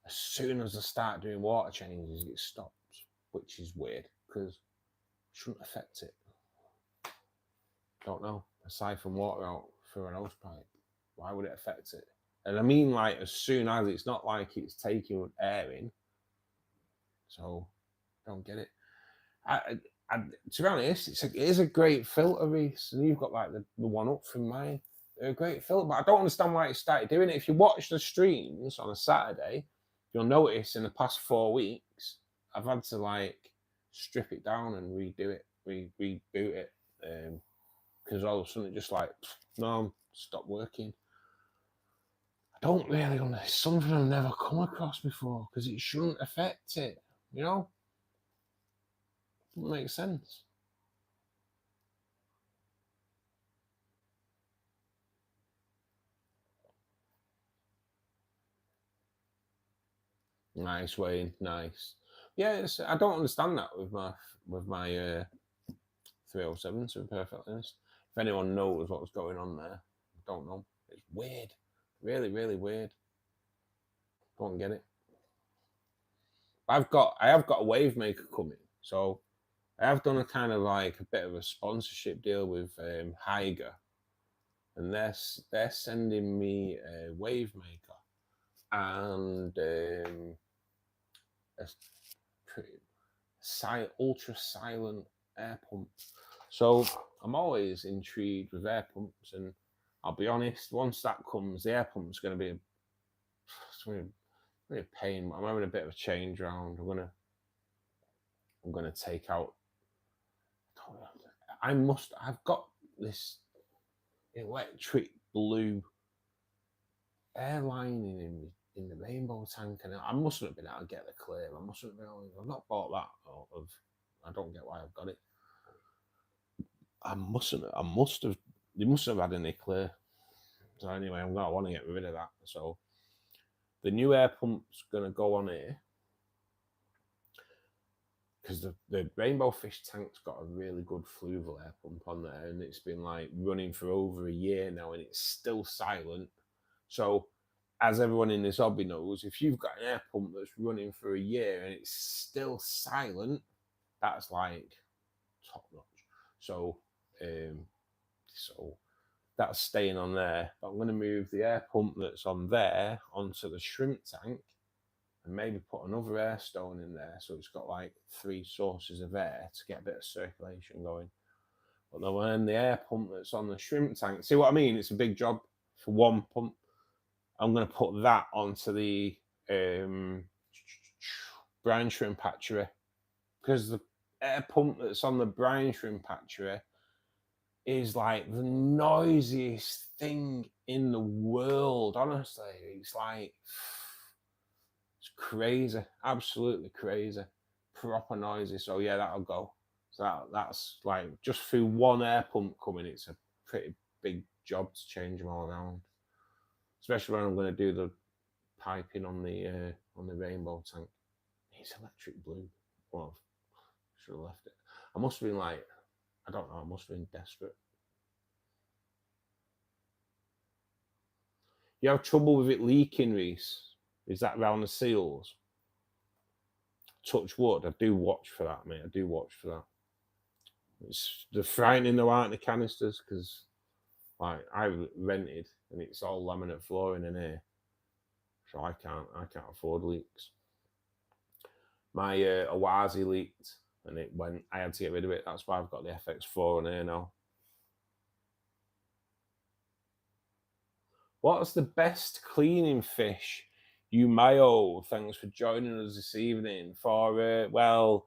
As soon as I start doing water changes, it stops, which is weird, because it shouldn't affect it. Don't know. Aside from water out through an hose pipe, why would it affect it? And I mean, like, as soon as, it's not like it's taking air in. So, don't get it. To be honest, it is a great filter, Reese. And you've got like the one up from mine. They're a great filter, but I don't understand why it started doing it. If you watch the streams on a Saturday, you'll notice in the past 4 weeks, I've had to like strip it down and redo it, reboot it. Because all of a sudden it just like, no, stop working. I don't really understand. It's something I've never come across before, because it shouldn't affect it, you know? Doesn't make sense. Nice, Wayne. Nice. Yeah, I don't understand that with my 307. To be perfectly honest, if anyone knows what was going on there, I don't know. It's weird, really, really weird. Don't get it. I have got a wave maker coming, so I have done a kind of like a bit of a sponsorship deal with Higer, and they're sending me a wave maker and a pretty ultra silent air pump. So I'm always intrigued with air pumps, and I'll be honest, once that comes, the air pump's going to be a pain. I'm having a bit of a change round. I'm gonna take out. I've got this electric blue air lining in the rainbow tank, and I mustn't have been able to get the clear. I've not bought that. I don't get why I've got it. I must have. They must have had any clear. So anyway, I'm gonna want to get rid of that. So the new air pump's gonna go on here because the rainbow fish tank's got a really good fluval air pump on there, and it's been like running for over a year now, and it's still silent. So, as everyone in this hobby knows, if you've got an air pump that's running for a year and it's still silent, that's like top notch. So, so that's staying on there. But I'm going to move the air pump that's on there onto the shrimp tank, and maybe put another air stone in there, so it's got like 3 sources of air to get a bit of circulation going. But then when the air pump that's on the shrimp tank, see what I mean? It's a big job for one pump. I'm going to put that onto the brine shrimp hatchery, because the air pump that's on the brine shrimp hatchery is like the noisiest thing in the world. Honestly, it's like, it's crazy, absolutely crazy, proper noisy. So yeah, that'll go. So that's like, just through one air pump coming, it's a pretty big job to change them all around. Especially when I'm going to do the piping on the rainbow tank. It's electric blue. Well, I should have left it. I must have been like, I don't know. I must have been desperate. You have trouble with it leaking, Reese? Is that around the seals? Touch wood. I do watch for that, mate. I do watch for that. They're frightening though, aren't the canisters? Because like I rented and it's all laminate flooring in here, so I can't afford leaks. My Awazi leaked and it went. I had to get rid of it. That's why I've got the FX4 on here now. What's the best cleaning fish you mayo? Thanks for joining us this evening. For well,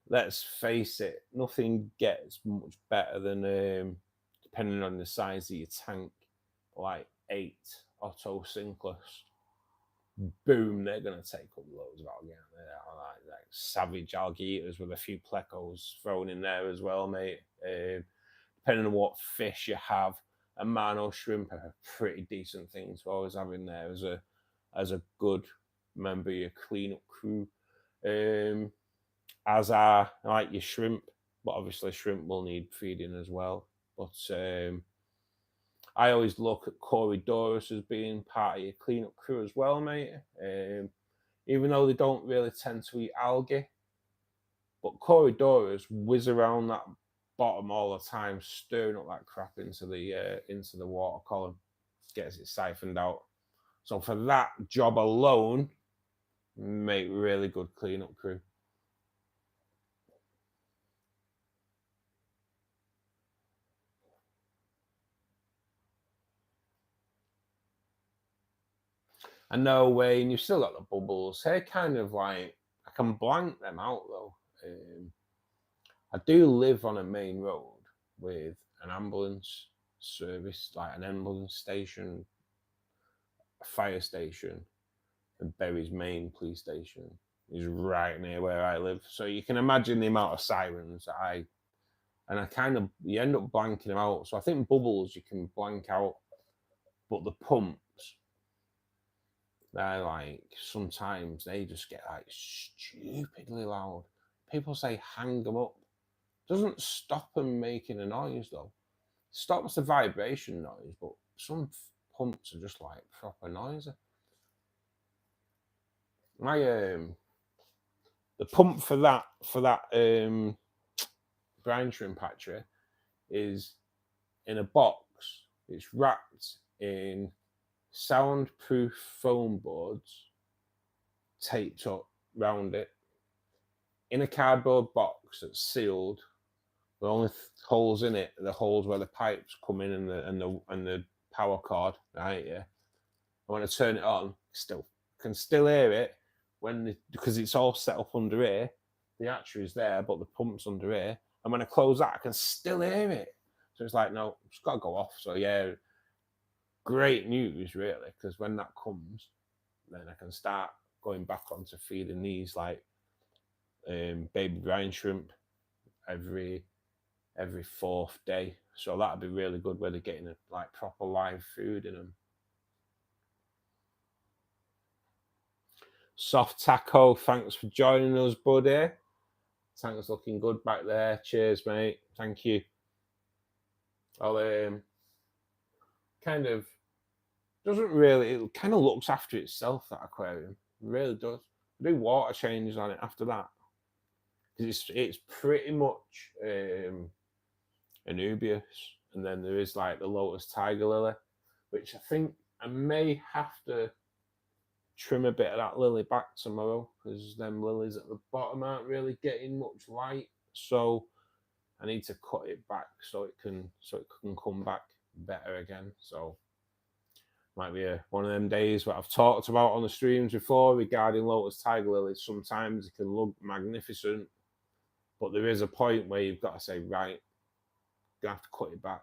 let's face it, nothing gets much better than depending on the size of your tank, like 8 Otto Sinclair's. Boom, they're going to take up loads of algae. Like savage algae eaters with a few plecos thrown in there as well, mate. Depending on what fish you have, a mano shrimp are a pretty decent thing to always have in there as a good member of your cleanup crew. As are like your shrimp, but obviously shrimp will need feeding as well. But I always look at Corydoras as being part of your cleanup crew as well, mate. Even though they don't really tend to eat algae, but Corydoras whiz around that bottom all the time, stirring up that crap into the water column, gets it siphoned out. So for that job alone, make really good cleanup crew. I know, Wayne, you've still got the bubbles. They're kind of like, I can blank them out though. I do live on a main road with an ambulance service, like an ambulance station, a fire station, and Bury's main police station is right near where I live. So you can imagine the amount of sirens that you end up blanking them out. So I think bubbles you can blank out, but the pumps, they're like, sometimes they just get like stupidly loud. People say hang them up. Doesn't stop them making a noise though. Stops the vibration noise, but some pumps are just like proper noisy. My the pump for that brine shrimp hatchery is in a box. It's wrapped in soundproof foam boards taped up round it in a cardboard box that's sealed. The only holes in it are the holes where the pipes come in and the power cord, right? Yeah. And when I turn it on, can still hear it because it's all set up under here. The hatchery's there, but the pump's under here. And when I close that, I can still hear it. So it's like, no, it's got to go off. So yeah, great news really, because when that comes, then I can start going back onto feeding these like baby brine shrimp every fourth day. So that'd be really good where they're getting like proper live food in them. Soft Taco, thanks for joining us, buddy. Tank's looking good back there. Cheers, mate. Thank you. I'll kind of doesn't really. It kind of looks after itself, that aquarium. It really does. I do water changes on it after that. It's pretty much Anubias, and then there is like the Lotus Tiger Lily, which I think I may have to trim a bit of that lily back tomorrow because them lilies at the bottom aren't really getting much light, so I need to cut it back so it can come back better again. So might be one of them days what I've talked about on the streams before regarding Lotus Tiger Lilies. Sometimes it can look magnificent, but there is a point where you've got to say, right, you have to cut it back,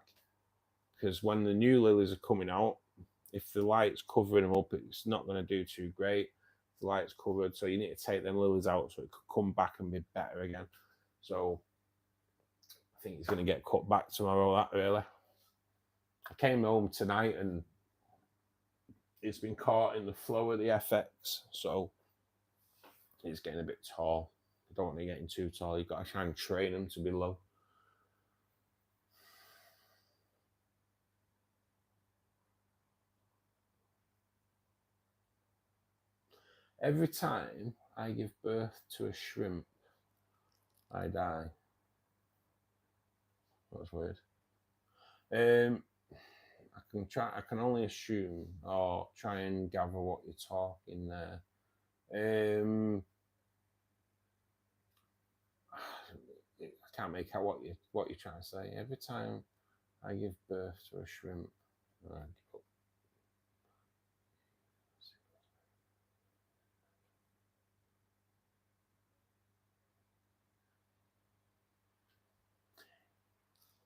because when the new lilies are coming out, if the light's covering them up, it's not going to do too great. The light's covered, so you need to take them lilies out so it could come back and be better again. So I think it's going to get cut back tomorrow, that really. I came home tonight and it's been caught in the flow of the FX, so it's getting a bit tall. You don't want to get getting too tall. You've got to try and train them to be low. Every time I give birth to a shrimp, I die. That's weird. I can only assume or try and gather what you're talking there. I can't make out what you're trying to say. Every time I give birth to a shrimp,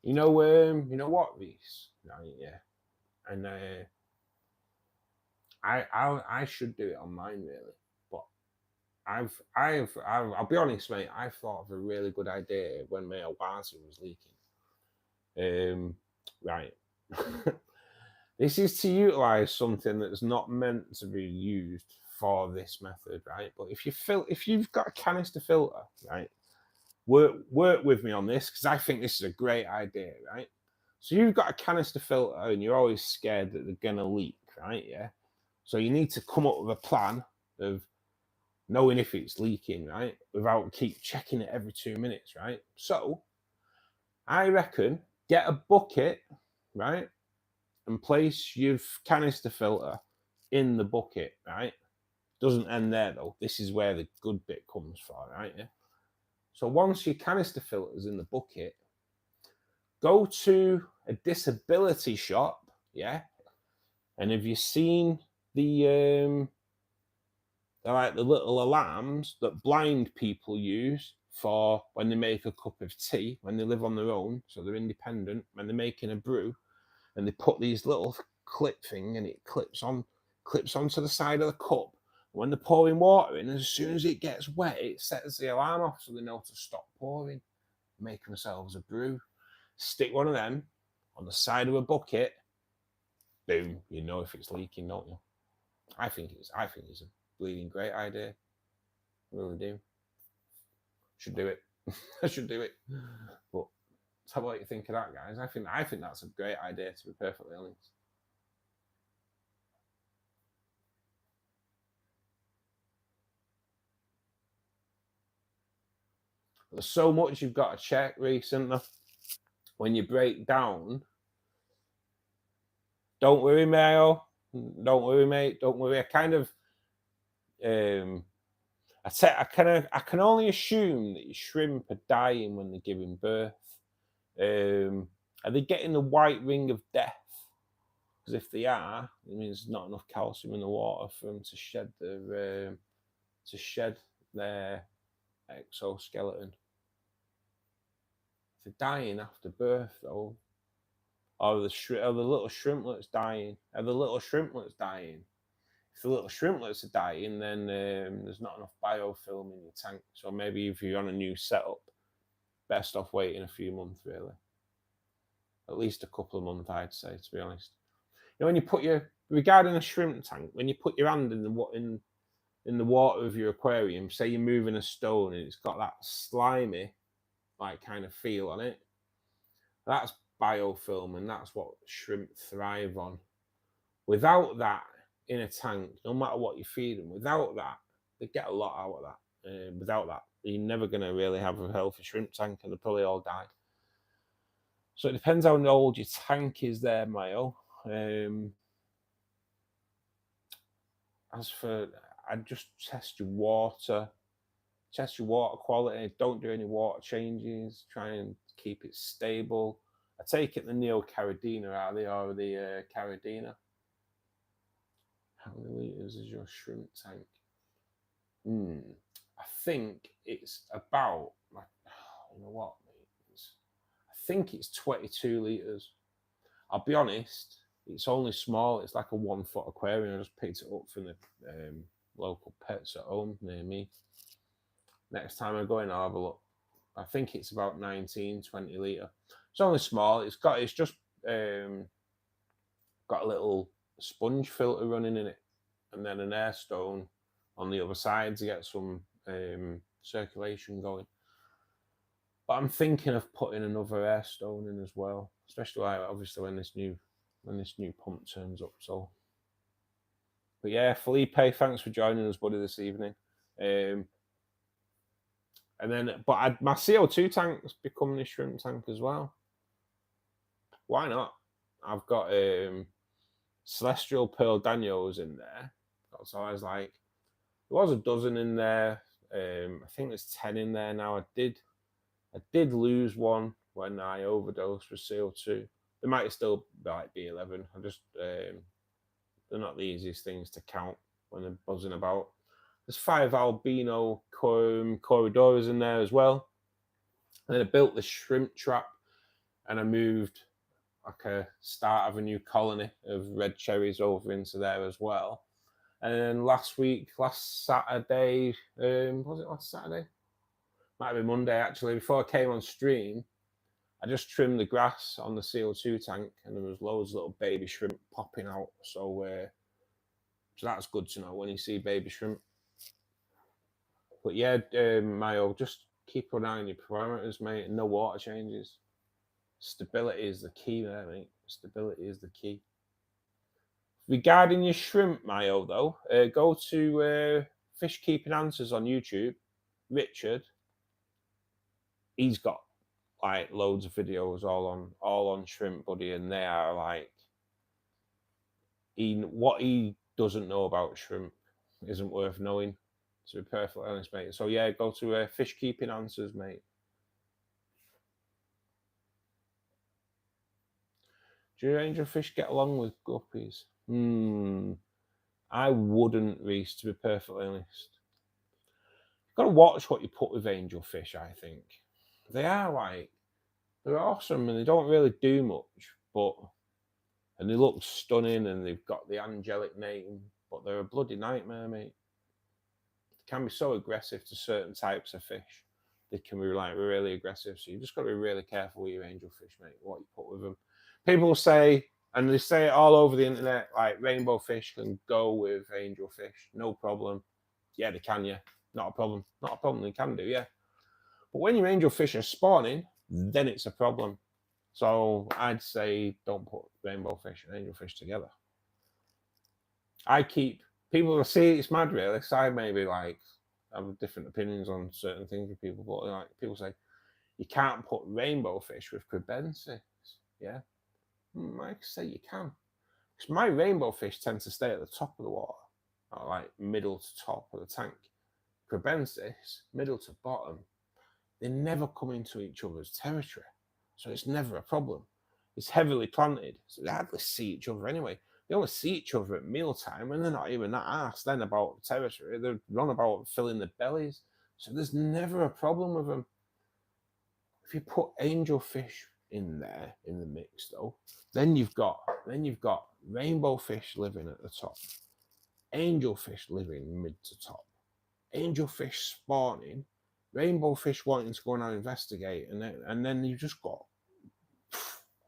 you know what, Reese? Right, yeah, and I should do it on mine really, but I'll be honest, mate. I thought of a really good idea when my Algae was leaking. Right. This is to utilize something that's not meant to be used for this method, right? But if you've got a canister filter, right, work with me on this because I think this is a great idea, right? So you've got a canister filter and you're always scared that they're gonna leak, right? Yeah. So you need to come up with a plan of knowing if it's leaking, right? Without keep checking it every 2 minutes, right? So I reckon get a bucket, right? And place your canister filter in the bucket, right? Doesn't end there though. This is where the good bit comes from, right? Yeah. So once your canister filter's in the bucket, go to a disability shop, yeah. And have you seen the like the little alarms that blind people use for when they make a cup of tea, when they live on their own, so they're independent, when they're making a brew, and they put these little clip thing and it clips onto the side of the cup. When they're pouring water in, as soon as it gets wet, it sets the alarm off so they know to stop pouring, make themselves a brew. Stick one of them on the side of a bucket, boom, you know if it's leaking, don't you? I think it's a bleeding great idea. I really do. Should do it. I should do it. But tell me what you think of that, guys. I think that's a great idea, to be perfectly honest. There's so much you've got to check recently. When you break down, don't worry, Mayo. Don't worry, mate. Don't worry. I kind of, I can only assume that your shrimp are dying when they're giving birth. Are they getting the white ring of death? Because if they are, it means there's not enough calcium in the water for them to shed their exoskeleton. If they're dying after birth, though, or the little shrimplets dying, are the little shrimplets dying? If the little shrimplets are dying, then there's not enough biofilm in your tank. So maybe if you're on a new setup, best off waiting a few months, really. At least a couple of months, I'd say, to be honest. You know, when you put regarding a shrimp tank, when you put your hand in the water of your aquarium, say you're moving a stone and it's got that slimy, like, kind of feel on it, that's biofilm, and that's what shrimp thrive on. Without that in a tank, no matter what you feed them, without that, they get a lot out of that. Without that, you're never going to really have a healthy shrimp tank, and they'll probably all die. So it depends how old your tank is there, Mayo. As for, I'd just test your water quality. Don't do any water changes. Try and keep it stable. I take it the Neocaridina, are they, or the Caridina? How many litres is your shrimp tank? I think it's about, you know what, mate? I think it's 22 litres. I'll be honest, it's only small. It's like a 1 foot aquarium. I just picked it up from the local pets at home near me. Next time I go in, I'll have a look. I think it's about 19, 20 litre. It's only small. It's just got a little sponge filter running in it, and then an air stone on the other side to get some circulation going. But I'm thinking of putting another air stone in as well, especially obviously when this new pump turns up. So, but yeah, Felipe, thanks for joining us, buddy, this evening. And then, but my CO2 tank's becoming a shrimp tank as well. Why not? I've got Celestial Pearl Danios in there. So I was like, there was a dozen in there. I think there's 10 in there now. I did lose one when I overdosed with CO2. There might still be 11. I just they're not the easiest things to count when they're buzzing about. There's 5 albino corridors in there as well. And then I built the shrimp trap, and I moved like a start of a new colony of red cherries over into there as well. And then last Saturday, was it last Saturday? Might be Monday, actually. Before I came on stream, I just trimmed the grass on the CO2 tank, and there was loads of little baby shrimp popping out. So that's good to know when you see baby shrimp. But yeah, Mayo, just keep an eye on your parameters, mate, and no water changes. Stability is the key there, mate. Stability is the key. Regarding your shrimp, Mayo, though, go to Fish Keeping Answers on YouTube. Richard, he's got like loads of videos all on shrimp, buddy, and they are like, what he doesn't know about shrimp isn't worth knowing, to be perfectly honest, mate. So yeah, go to Fish Keeping Answers, mate. Do your angelfish get along with guppies? I wouldn't, Reese, to be perfectly honest. You've got to watch what you put with angelfish, I think. They're awesome, and they don't really do much, and they look stunning, and they've got the angelic name, but they're a bloody nightmare, mate. They can be so aggressive to certain types of fish. They can be like really aggressive, so you've just got to be really careful with your angelfish, mate, what you put with them. People say, And they say it all over the internet, like rainbow fish can go with angelfish, no problem. Yeah, they can, yeah. Not a problem. Not a problem, they can do, yeah. But when your angelfish are spawning, then it's a problem. So I'd say don't put rainbow fish and angelfish together. I keep, people see it's mad really, so I maybe like have different opinions on certain things with people, but like people say you can't put rainbow fish with crebensis. Yeah, I say you can. Because my rainbow fish tend to stay at the top of the water, or like middle to top of the tank. Crebensis, middle to bottom, they never come into each other's territory, so it's never a problem. It's heavily planted, so they hardly see each other anyway. They only see each other at mealtime, and they're not even that arsed then about territory. They're on about filling their bellies, so there's never a problem with them. If you put angelfish in there in the mix, though, then you've got rainbow fish living at the top, angelfish living mid to top, angelfish spawning, rainbow fish wanting to go and investigate, and then you just got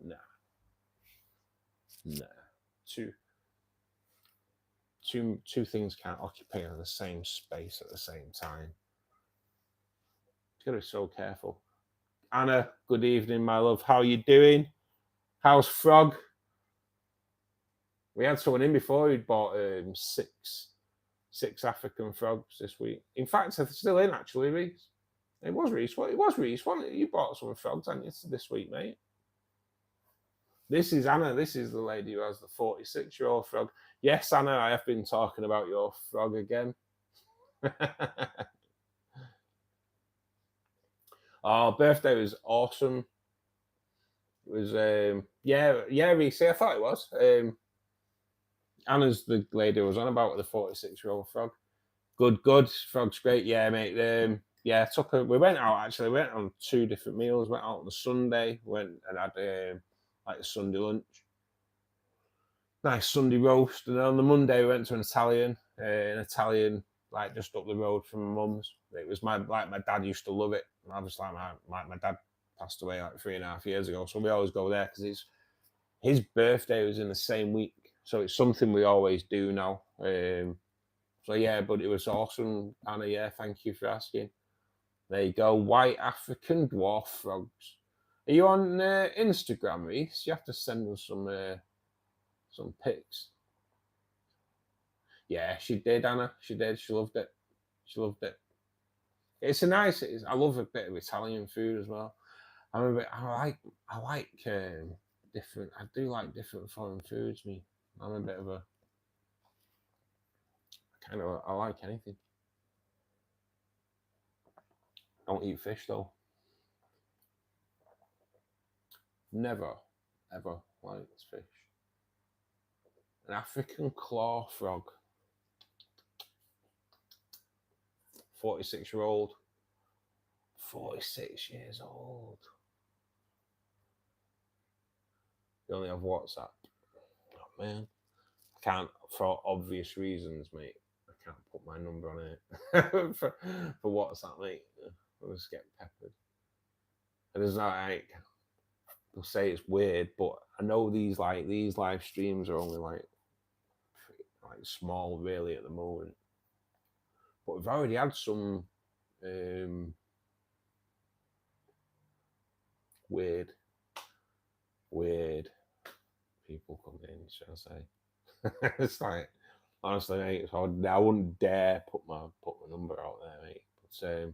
nah. Two things can't occupy in the same space at the same time. You gotta be so careful. Anna, good evening, my love. How are you doing? How's Frog? We had someone in before who'd bought six African frogs this week. In fact, they're still in actually, Reese. It was Reese. It was Reese, wasn't it? You bought some frogs, hadn't you, this week, mate? This is Anna. This is the lady who has the 46-year-old frog. Yes, Anna, I have been talking about your frog again. Oh, birthday was awesome. It was, yeah, Reese, I thought it was. Anna's the lady who was on about the 46-year-old frog. Good. Frog's great. Yeah, mate. Yeah, we went out actually. We went on 2 different meals. Went out on the Sunday. Went and had like a Sunday lunch. Nice Sunday roast. And then on the Monday we went to an Italian, like just up the road from my mum's. It was my dad used to love it. And obviously my dad passed away like 3.5 years ago. So we always go there because his birthday was in the same week. So it's something we always do now. So yeah, but it was awesome, Anna. Yeah, thank you for asking. There you go, white African dwarf frogs. Are you on Instagram, Reese? You have to send us some pics. Yeah, she did, Anna. She did. She loved it. She loved it. It's a nice. I love a bit of Italian food as well. I like different. I do like different foreign foods. Me, I'm a bit of a I like anything. Don't eat fish though. Never, ever liked fish. An African claw frog. 46-year-old. 46 years old. You only have WhatsApp. Oh man. I can't, for obvious reasons, mate. I can't put my number on it for WhatsApp, mate. I'll just get peppered. And there's not like, they'll say it's weird, but I know these live streams are only like small really at the moment. But we've already had some weird people come in, shall I say. It's like, honestly, mate, it's hard. I wouldn't dare put my number out there, mate. But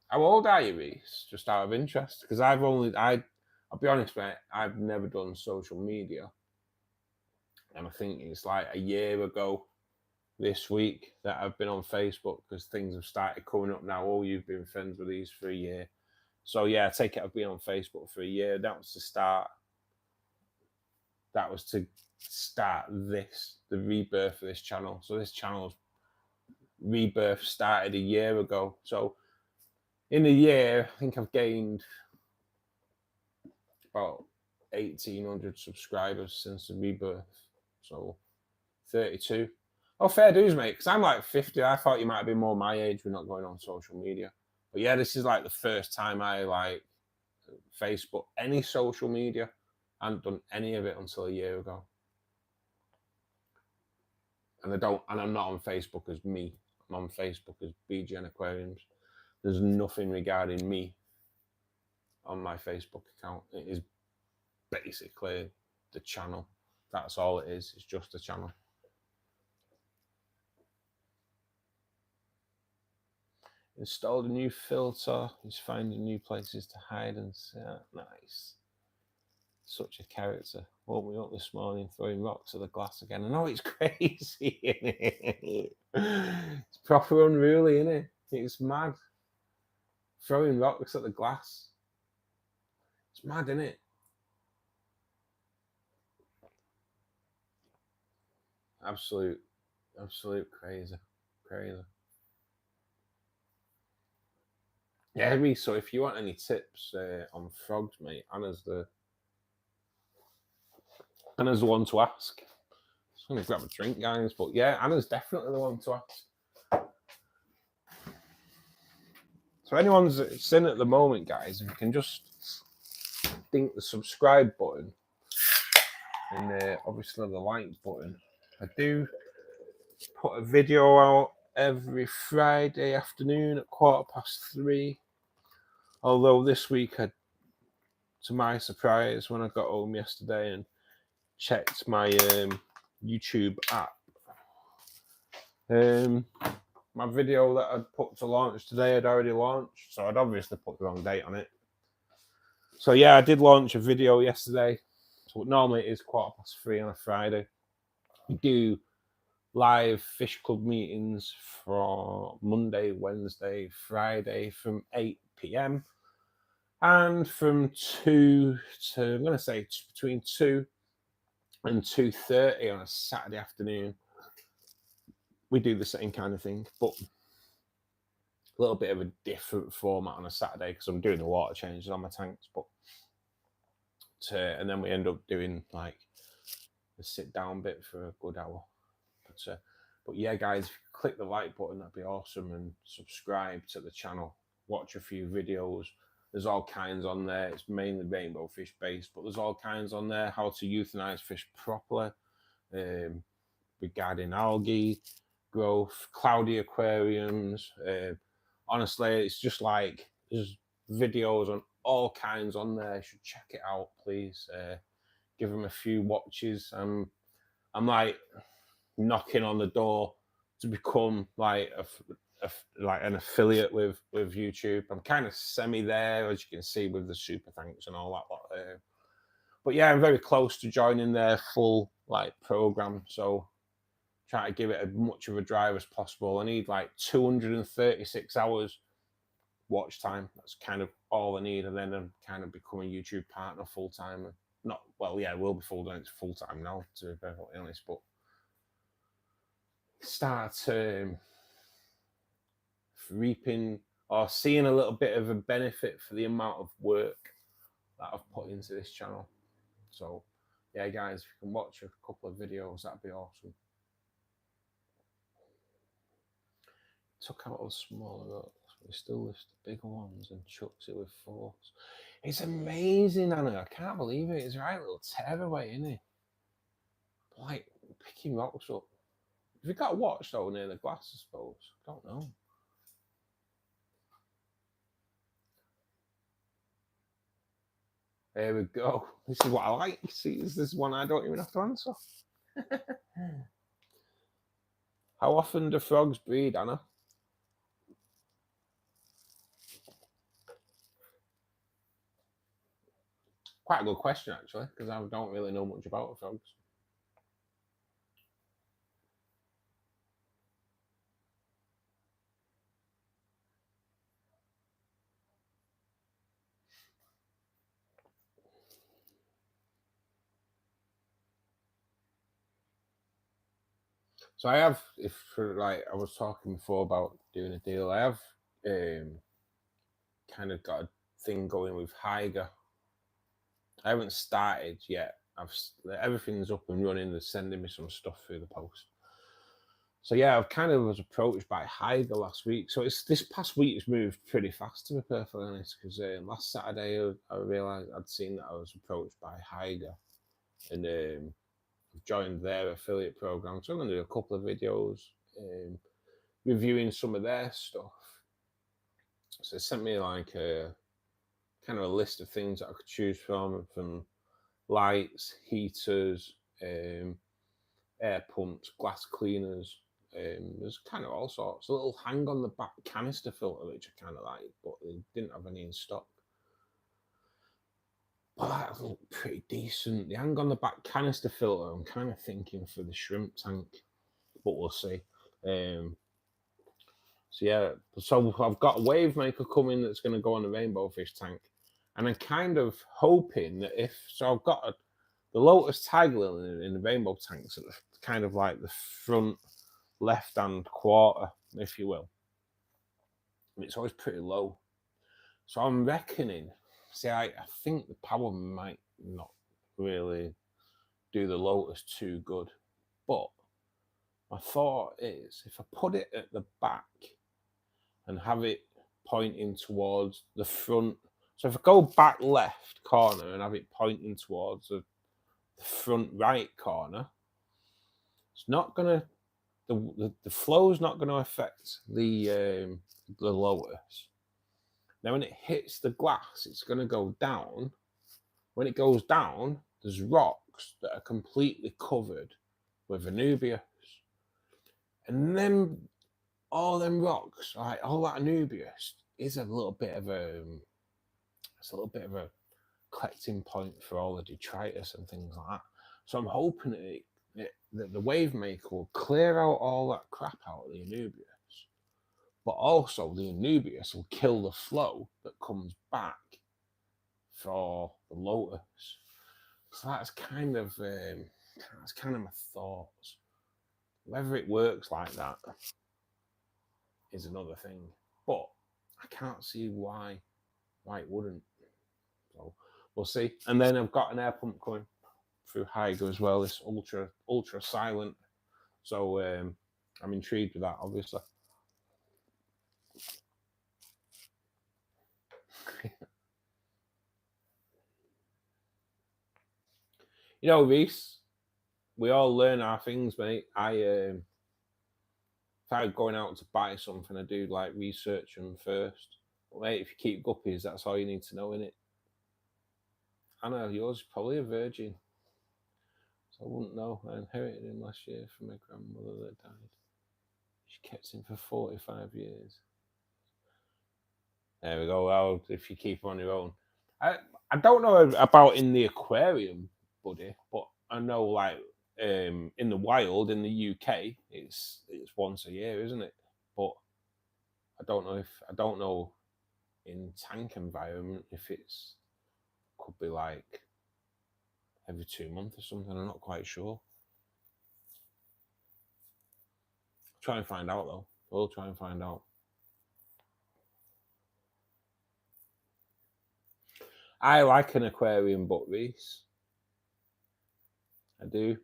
how old are you, Reese? Just out of interest, because I'll be honest, mate, I've never done social media, and I think it's like a year ago this week that I've been on Facebook because things have started coming up now. Oh, you've been friends with these for a year. So yeah, I take it I've been on Facebook for a year. That was to start the rebirth of this channel. So this channel's rebirth started a year ago. So in a year, I think I've gained about 1,800 subscribers since the rebirth. So 32. Oh, fair dues, mate, because I'm like 50. I thought you might be more my age. We're not going on social media. But yeah, this is like the first time I Facebook, any social media. I hadn't done any of it until a year ago. And I'm not on Facebook as me. I'm on Facebook as BGN Aquariums. There's nothing regarding me on my Facebook account. It is basically the channel. That's all it is. It's just a channel. Installed a new filter. He's finding new places to hide and sit. Nice. Such a character. Woke me up this morning throwing rocks at the glass again. I know it's crazy, isn't it? It's proper unruly, isn't it? It's mad. Throwing rocks at the glass. It's mad, isn't it? Absolute crazy. Yeah, so if you want any tips on frogs, mate, Anna's the one to ask. I'm gonna grab a drink, guys, but yeah, Anna's definitely the one to ask. So anyone's in at the moment, guys, if you can just dink the subscribe button and obviously the like button. I do put a video out every Friday afternoon at 3:15. Although this week, to my surprise, when I got home yesterday and checked my YouTube app, my video that I'd put to launch today had already launched, so I'd obviously put the wrong date on it. So yeah, I did launch a video yesterday. So normally it is 3:15 on a Friday. We do live fish club meetings for Monday, Wednesday, Friday from 8 p.m. and from 2 to, I'm going to say between 2 and 2:30 on a Saturday afternoon. We do the same kind of thing, but a little bit of a different format on a Saturday because I'm doing the water changes on my tanks. And then we end up doing like the sit down bit for a good hour. But yeah, guys, if you click the like button, that'd be awesome, and subscribe to the channel. Watch a few videos. There's all kinds on there. It's mainly rainbow fish based, but there's all kinds on there. How to euthanize fish properly, regarding algae growth, cloudy aquariums. Honestly, it's just like there's videos on all kinds on there. You should check it out, please. Give them a few watches. I'm like knocking on the door to become like an affiliate with YouTube. I'm kind of semi there, as you can see, with the super thanks and all that. But yeah, I'm very close to joining their full like program. So try to give it as much of a drive as possible. I need like 236 hours watch time. That's kind of all I need, and then I'm kind of become a YouTube partner full time. We'll be full time now, to be perfectly honest, but start reaping or seeing a little bit of a benefit for the amount of work that I've put into this channel. So yeah, guys, if you can watch a couple of videos, that'd be awesome. Took out the smaller rocks, but he still lifts the bigger ones and chucks it with force. It's amazing, Anna. I can't believe it. It's a right little tearaway, isn't it? Like picking rocks up. Have you got a watch though near the glass, I suppose? I don't know. There we go. This is what I like. See, this is one I don't even have to answer. How often do frogs breed, Anna? Quite a good question, actually, because I don't really know much about frogs. So I have, I was talking before about doing a deal, I have kind of got a thing going with Hyger. I haven't started yet. Everything's up and running. They're sending me some stuff through the post. So yeah, I kind of was approached by Hyder last week. So it's this past week has moved pretty fast, to be perfectly honest. Because last Saturday I realised I'd seen that I was approached by Hyder, and joined their affiliate program. So I'm going to do a couple of videos reviewing some of their stuff. So they sent me like a kind of a list of things that I could choose from lights, heaters, air pumps, glass cleaners. There's kind of all sorts. A little hang on the back canister filter, which I kind of like, but they didn't have any in stock. But that looked pretty decent. The hang on the back canister filter, I'm kind of thinking for the shrimp tank, but we'll see. So yeah, so I've got a wave maker coming that's going to go on the rainbow fish tank, and I'm kind of hoping that I've got the Lotus Tiger Lily in the rainbow tanks, at kind of like the front left-hand quarter, if you will. And it's always pretty low. So I'm reckoning, I think the power might not really do the Lotus too good. But my thought is, if I put it at the back and have it pointing towards the front, so if I go back left corner and have it pointing towards the front right corner, it's not going to, the flow's not going to affect the Lotus. Now when it hits the glass, it's going to go down. When it goes down, there's rocks that are completely covered with Anubias. And then all them rocks, all that Anubias is a little bit of a collecting point for all the detritus and things like that. So I'm hoping that the wave maker will clear out all that crap out of the Anubias, but also the Anubias will kill the flow that comes back for the Lotus. So that's kind of my thoughts. Whether it works like that is another thing, but I can't see why it wouldn't. So we'll see. And then I've got an air pump coming through Hyder as well. This ultra silent. So I'm intrigued with that, obviously. You know, Reese, we all learn our things, mate. If I'm going out to buy something, I do like research them first. But mate, if you keep guppies, that's all you need to know, innit? I know yours is probably a virgin, so I wouldn't know. I inherited him last year from my grandmother that died. She kept him for 45 years. There we go. Well, if you keep on your own, I don't know about in the aquarium, buddy, but I know like in the wild in the UK, it's once a year, isn't it? But I don't know in tank environment if it's could be like every 2 months or something. I'm not quite sure. Try and find out though. We'll try and find out. I like an aquarium, but Reese, I do.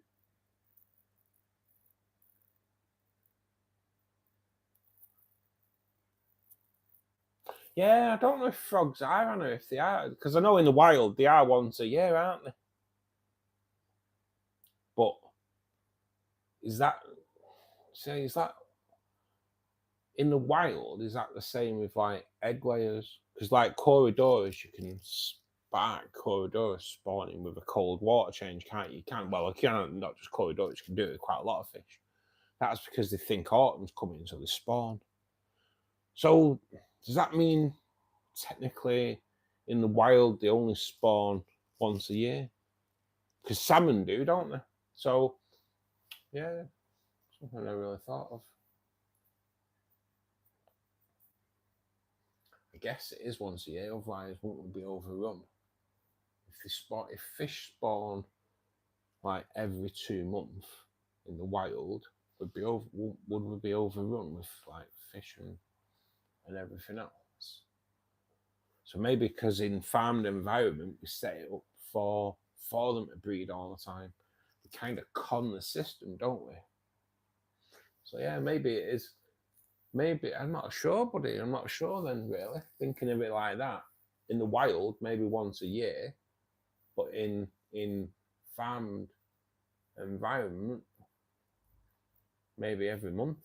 Yeah, I don't know if frogs are, Anna, if they are, because I know in the wild they are once a year, aren't they? But is that in the wild? Is that the same with like egg layers? Because like corridors, you can spark corridors spawning with a cold water change, can't you? You can not just corridors, you can do it with quite a lot of fish. That's because they think autumn's coming, so they spawn. So does that mean technically in the wild they only spawn once a year? Because salmon do, don't they? So yeah, something I never really thought of. I guess it is once a year, otherwise wouldn't we be overrun? If fish spawn like every 2 months in the wild, would we be overrun with like fish and everything else? So maybe because in farmed environment we set it up for them to breed all the time. We kind of con the system, don't we? So yeah, maybe it is. Maybe I'm not sure, buddy. I'm not sure then, really. Thinking of it like that. In the wild, maybe once a year, but in farmed environment, maybe every month.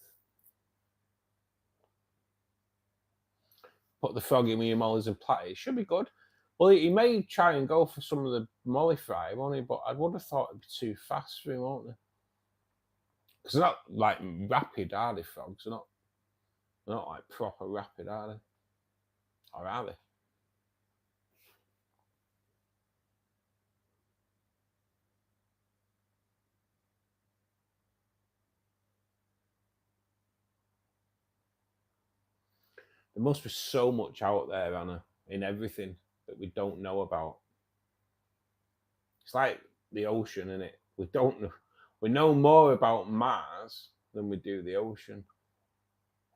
Put the frog in with your mollies and platy. It should be good. Well, he may try and go for some of the molly fry, won't he? But I would have thought it'd be too fast for him, won't they? Because they're not like rapid, are they, frogs? They're not like proper rapid, are they? Or are they? There must be so much out there, Anna, in everything that we don't know about. It's like the ocean, isn't it? We don't know. We know more about Mars than we do the ocean,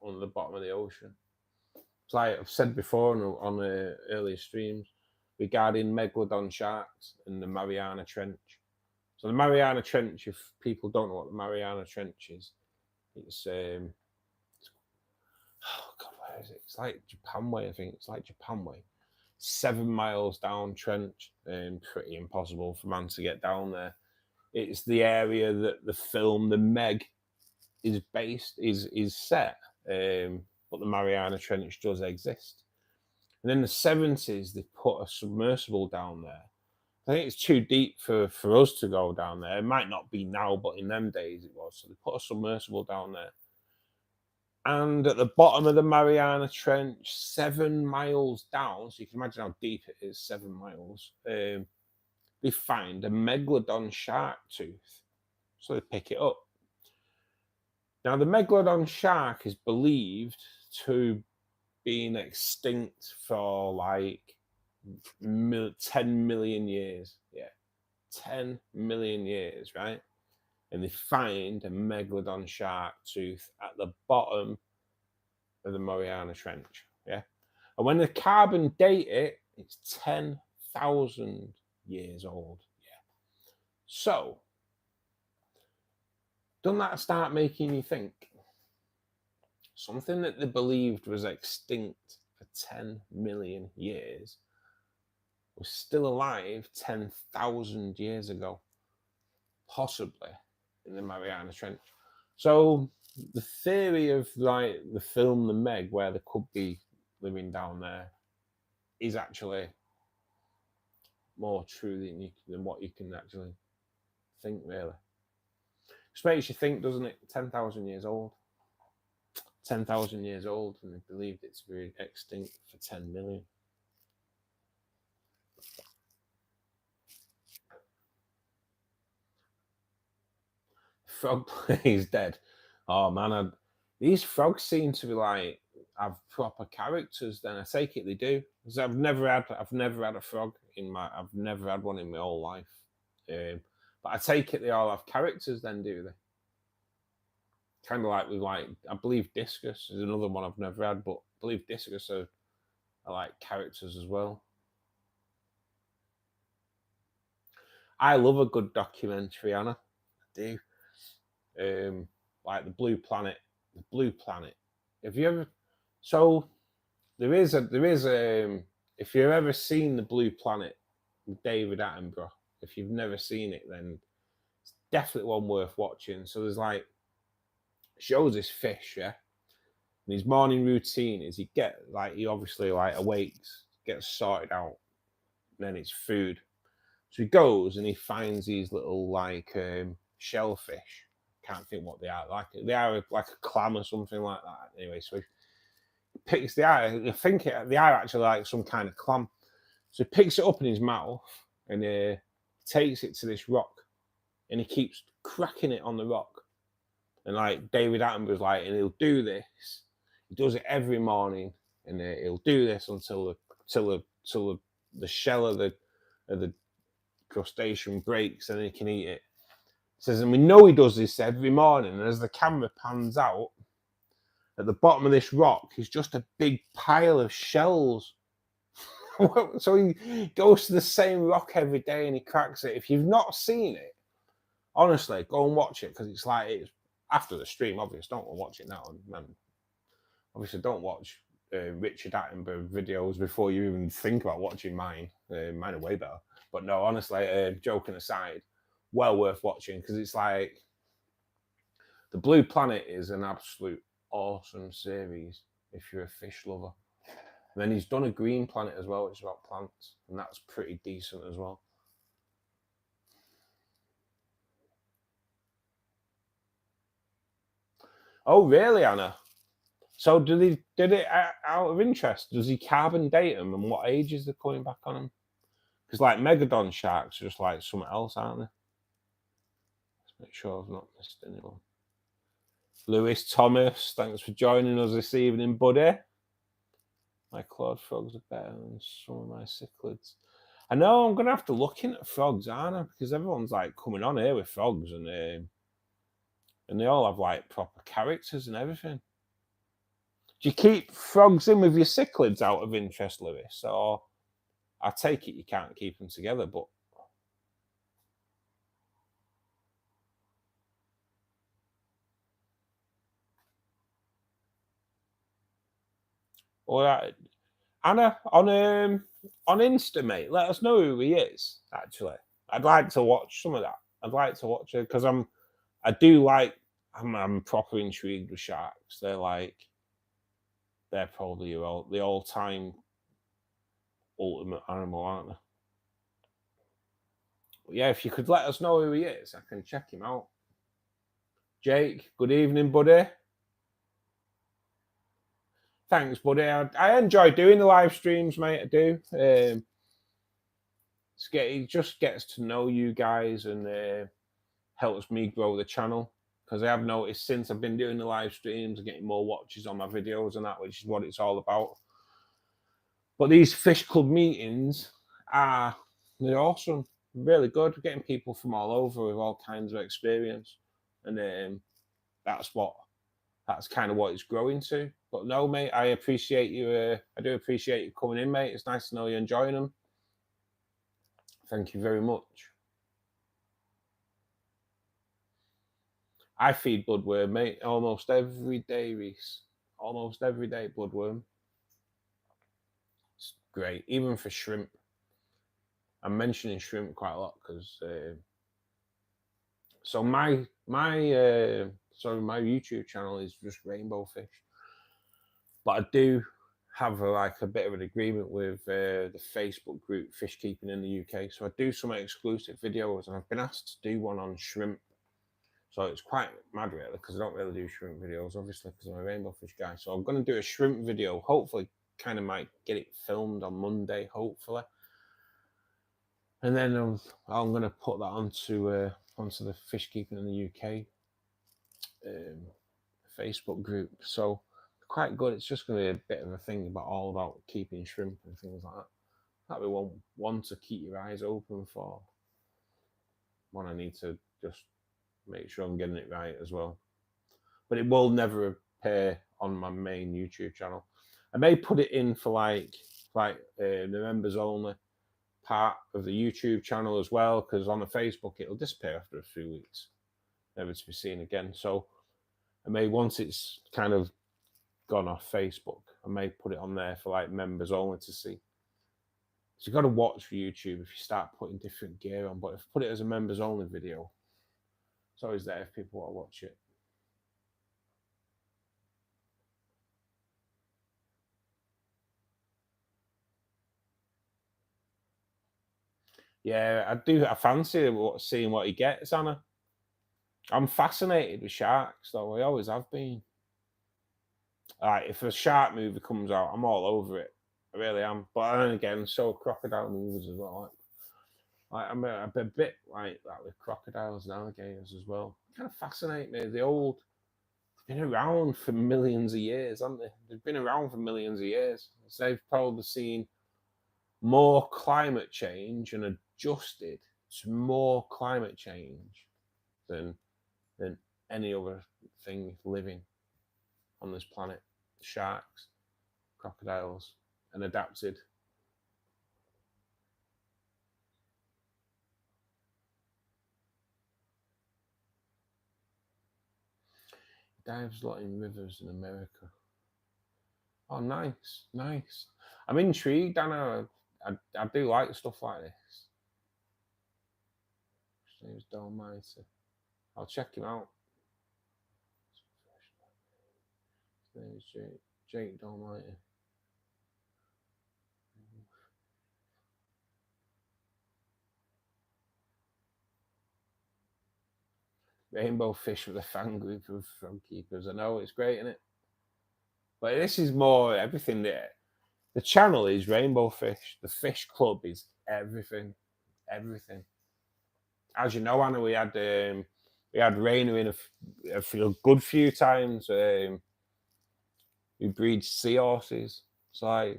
on the bottom of the ocean. It's like I've said before on earlier streams regarding megalodon sharks and the Mariana Trench. So the Mariana Trench, if people don't know what the Mariana Trench is, it's oh God, where is it? It's like Japan Way, I think. It's like Japan Way. 7 miles down trench, and pretty impossible for man to get down there. It's the area that the film The Meg is based, is set. But the Mariana Trench does exist. And in the 70s, they put a submersible down there. I think it's too deep for us to go down there. It might not be now, but in them days it was. So they put a submersible down there. And at the bottom of the Mariana Trench, 7 miles down, so you can imagine how deep it is, 7 miles, they find a megalodon shark tooth. So they pick it up. Now, the megalodon shark is believed to been extinct for like 10 million years. Yeah, 10 million years, right? And they find a megalodon shark tooth at the bottom of the Mariana Trench. Yeah. And when they carbon date it, it's 10,000 years old. Yeah. So, doesn't that start making you think? Something that they believed was extinct for 10 million years was still alive 10,000 years ago, possibly in the Mariana Trench. So the theory of like the film The Meg, where they could be living down there, is actually more true than what you can actually think, really. Just makes you think, doesn't it? 10,000 years old. 10,000 years old, and they believed it to be extinct for 10 million. Frog plays dead. Oh man, these frogs seem to be like have proper characters. Then I take it they do. Because I've never had a frog in my. I've never had one in my whole life. But I take it they all have characters. Then do they? Kind of like with like I believe discus is another one I've never had, but I believe discus are like characters as well. I love a good documentary, Anna. I do. Like the Blue Planet. The Blue Planet. Have you ever? So there is if you've ever seen the Blue Planet with David Attenborough, if you've never seen it, then it's definitely one worth watching. So there's like shows this fish, yeah. And his morning routine is he obviously like awakes, gets sorted out, and then it's food. So he goes and he finds these little like shellfish. Can't think what they are. Like they are like a clam or something like that. Anyway, so he picks the eye. I think the eye actually like some kind of clam. So he picks it up in his mouth and takes it to this rock, and he keeps cracking it on the rock. And like David Attenborough's like, and he'll do this. He does it every morning, and he'll do this until the shell of the crustacean breaks, and he can eat it. He says, and we know he does this every morning. And as the camera pans out, at the bottom of this rock is just a big pile of shells. So he goes to the same rock every day and he cracks it. If you've not seen it, honestly, go and watch it because it's like after the stream, obviously. Don't watch it now. And obviously, don't watch Richard Attenborough videos before you even think about watching mine. Mine are way better. But no, honestly, joking aside, well worth watching, because it's like The Blue Planet is an absolute awesome series if you're a fish lover. And then he's done a Green Planet as well, which is about plants, and that's pretty decent as well. Oh, really, Anna? So did it out of interest? Does he carbon date them, and what ages they're coming back on them? Because like Megalodon sharks are just like something else, aren't they? Let's make sure I've not missed anyone. Lewis Thomas, thanks for joining us this evening, buddy. My clawed frogs are better than some of my cichlids. I know I'm gonna have to look into frogs, aren't I? Because everyone's like coming on here with frogs, and they all have like proper characters and everything. Do you keep frogs in with your cichlids out of interest, Lewis? Or I take it you can't keep them together, but all right. Anna, on Insta, mate, let us know who he is. Actually, I'd like to watch some of that. I'd like to watch it because I'm proper intrigued with sharks. They're probably the all-time ultimate animal, aren't they? But yeah, if you could let us know who he is, I can check him out. Jake, good evening, buddy. Thanks, buddy. I enjoy doing the live streams, mate. I do. It just gets to know you guys and helps me grow the channel, because I have noticed since I've been doing the live streams, I'm getting more watches on my videos and that, which is what it's all about. But these fish club meetings they're awesome, really good. We're getting people from all over with all kinds of experience, and that's kind of what it's growing to. But no, mate, I appreciate you. I do appreciate you coming in, mate. It's nice to know you're enjoying them. Thank you very much. I feed bloodworm, mate, almost every day, Reese. Almost every day, bloodworm. It's great, even for shrimp. I'm mentioning shrimp quite a lot because so my YouTube channel is just rainbow fish, but I do have a bit of an agreement with the Facebook group Fish Keeping in the UK. So I do some exclusive videos, and I've been asked to do one on shrimp. So it's quite mad, really, because I don't really do shrimp videos, obviously, because I'm a rainbow fish guy. So I'm going to do a shrimp video. Hopefully, kind of might get it filmed on Monday, hopefully. And then I'm going to put that onto the Fish Keeping in the UK Facebook group. So quite good. It's just going to be a bit of a thing all about keeping shrimp and things like that. That we want one to keep your eyes open for. One I need to just make sure I'm getting it right as well. But it will never appear on my main YouTube channel. I may put it in for the members only part of the YouTube channel as well, because on the Facebook it'll disappear after a few weeks, never to be seen again. So I may, once it's kind of gone off Facebook, I may put it on there for like members only to see. So you've got to watch for YouTube if you start putting different gear on, but if I put it as a members only video, it's always there if people want to watch it. Yeah, I do. I fancy seeing what he gets, Anna. I'm fascinated with sharks, though. I always have been. Like, if a shark movie comes out, I'm all over it. I really am. But then again, so crocodile movies as well. I'm a bit like that with crocodiles and alligators as well. Kind of fascinate me. They've been around for millions of years, haven't they? They've been around for millions of years. So they've probably seen more climate change and adjusted to more climate change than any other thing living on this planet. Sharks, crocodiles, and adapted. dives a lot in rivers in America. Oh, nice, nice. I'm intrigued, Anna. I do like stuff like this. His name's Dolmighty. I'll check him out. His name is Jake Dolmighty. Rainbow fish with a fan group of frog keepers. I know, it's great, isn't it? But this is more everything there. The channel is Rainbow Fish. The fish club is everything. Everything. As you know, Anna, we had Rainer in a good few times. We breed seahorses. So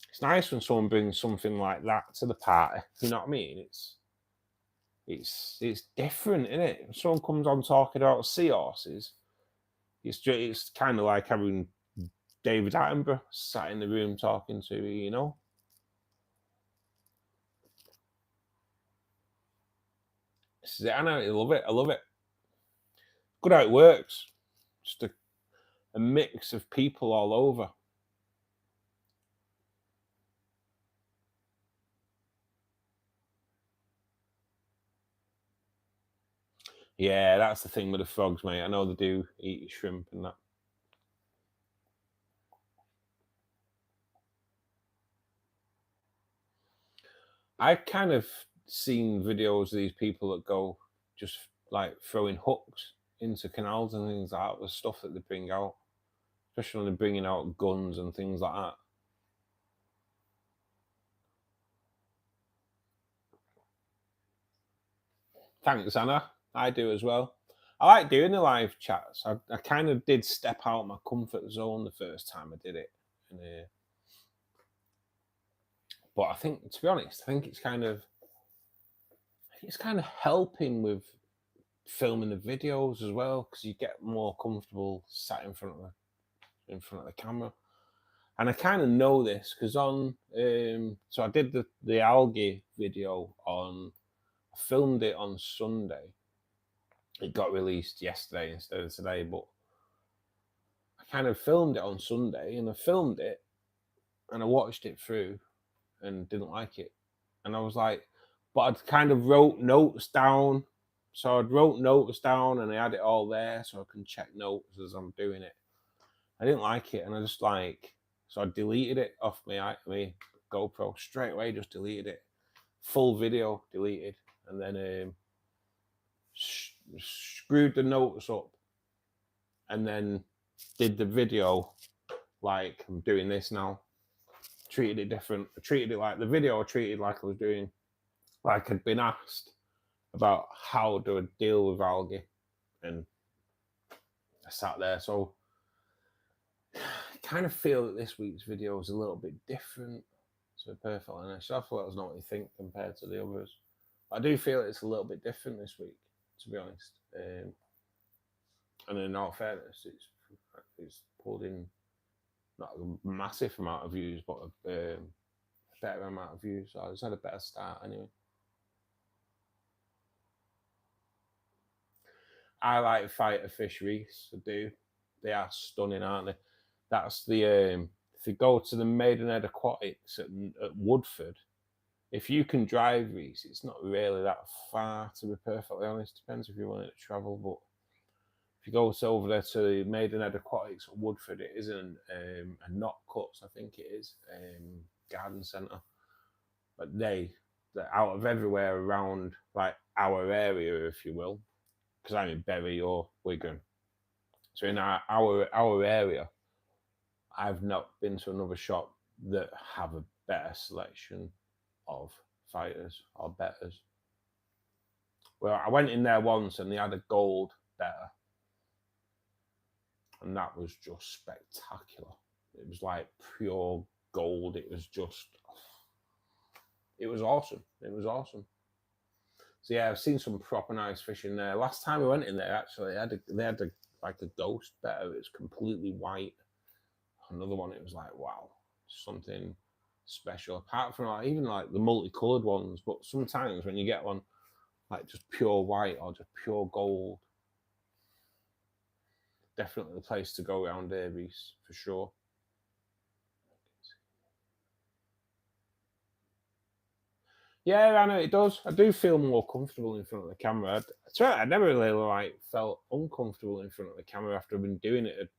it's nice when someone brings something like that to the party. You know what I mean? It's different, isn't it? If someone comes on talking about seahorses, it's kind of like having David Attenborough sat in the room talking to you, you know. This is it, I know. I love it. I love it. Good how it works. Just a mix of people all over. Yeah, that's the thing with the frogs, mate. I know they do eat shrimp and that. I've kind of seen videos of these people that go just like throwing hooks into canals and things like that, the stuff that they bring out, especially when they're bringing out guns and things like that. Thanks, Anna. I do as well. I like doing the live chats. I kind of did step out my comfort zone the first time I did it. And, but I think, to be honest, I think it's kind of helping with filming the videos as well, because you get more comfortable sat in front of the camera. And I kind of know this because on so I did the algae video on, I filmed it on Sunday. It got released yesterday instead of today, but I kind of filmed it on Sunday, and I filmed it and I watched it through and didn't like it. And I was like, but I'd kind of wrote notes down. So I'd wrote notes down and I had it all there so I can check notes as I'm doing it. I didn't like it, and I just so I deleted it off my GoPro straight away, just deleted it. Full video deleted, and then screwed the notes up, and then did the video like I'm doing this now. Treated it different. I treated it like the video. I treated like I was doing, like I'd been asked about how do I deal with algae, and I sat there. So I kind of feel that this week's video is a little bit different, to be perfectly honest. I thought I was not what you think compared to the others. I do feel it's a little bit different this week, to be honest. And in all fairness, it's pulled in not a massive amount of views, but a better amount of views. So it's had a better start anyway. I like fighter fish reefs. I do. They are stunning, aren't they? That's the if you go to the Maidenhead Aquatics at Woodford, if you can drive reefs, it's not really that far, to be perfectly honest. Depends if you want to travel, but if you go over there to Maidenhead Aquatics at Woodford, it is a Knot Cuts, I think it is, garden centre. But they're out of everywhere around like our area, if you will, because I'm in Bury or Wigan. So in our area, I've not been to another shop that have a better selection of fighters or betters. Well, I went in there once and they had a gold better, and that was just spectacular. It was like pure gold. It was awesome. It was awesome. So yeah, I've seen some proper nice fish in there. Last time we went in there, actually, they had like a ghost better. It was completely white. Another one, it was like, wow, something special. Apart from like, even like the multicolored ones, but sometimes when you get one like just pure white or just pure gold, definitely the place to go around here, Reese, for sure. Yeah, I know it does. I do feel more comfortable in front of the camera. I never really like felt uncomfortable in front of the camera after I've been doing it.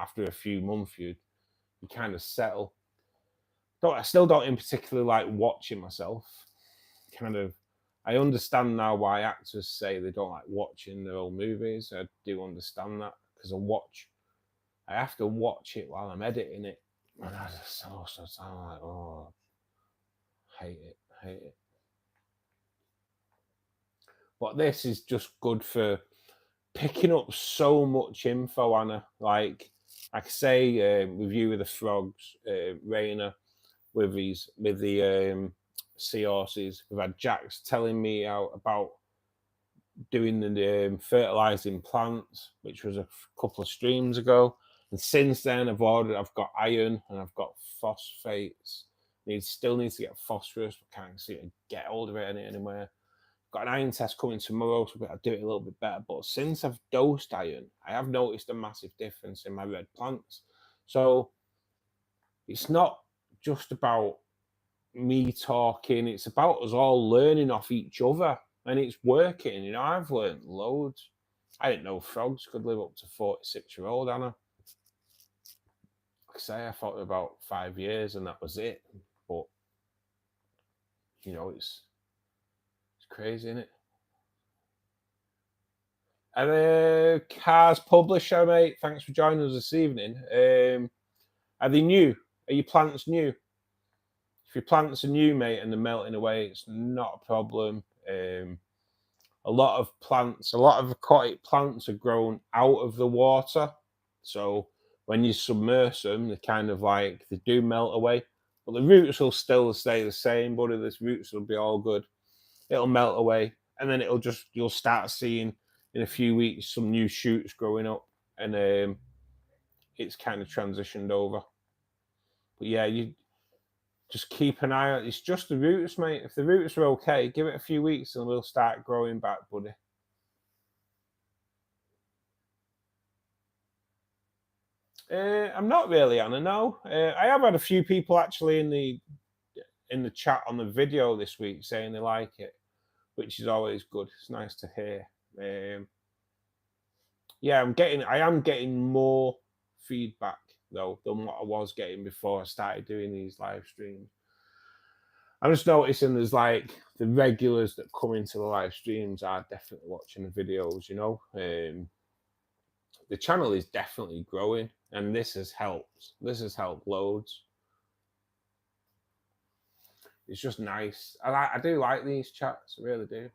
After a few months, you kind of settle. I still don't in particular like watching myself. Kind of, I understand now why actors say they don't like watching their own movies. I do understand that because I have to watch it while I'm editing it, and I just also sound like, oh, hate it. But this is just good for picking up so much info, Anna. Like I say, with you with the frogs, Rainer with the seahorses. We've had Jax telling me out about doing the fertilizing plants, which was a couple of streams ago. And since then, I've got iron and I've got phosphates. Still needs to get phosphorus, but can't seem to get hold of it anywhere. Got an iron test coming tomorrow, so I'll do it a little bit better. But since I've dosed iron, I have noticed a massive difference in my red plants. So it's not just about me talking, it's about us all learning off each other, and it's working. I've learned loads. I didn't know frogs could live up to 46-year-old, Anna. Like I say, I thought about 5 years and that was it. But it's crazy, isn't it? And Cars Publisher, mate, thanks for joining us this evening. Are they new? Are your plants new? If your plants are new, mate, and they're melting away, it's not a problem. A lot of aquatic plants are grown out of the water. So when you submerge them, they kind of like, they do melt away. But the roots will still stay the same, buddy. The roots will be all good. It'll melt away. And then you'll start seeing in a few weeks some new shoots growing up. And it's kind of transitioned over. But yeah, you just keep an eye on. It's just the roots, mate. If the roots are okay, give it a few weeks and we'll start growing back, buddy. I'm not really, Anna. No, I have had a few people actually in the chat on the video this week saying they like it, which is always good. It's nice to hear. Yeah, I am getting more feedback though than what I was getting before I started doing these live streams. I'm just noticing there's like the regulars that come into the live streams are definitely watching the videos. The channel is definitely growing, and this has helped. This has helped loads. It's just nice. I do like these chats, I really do.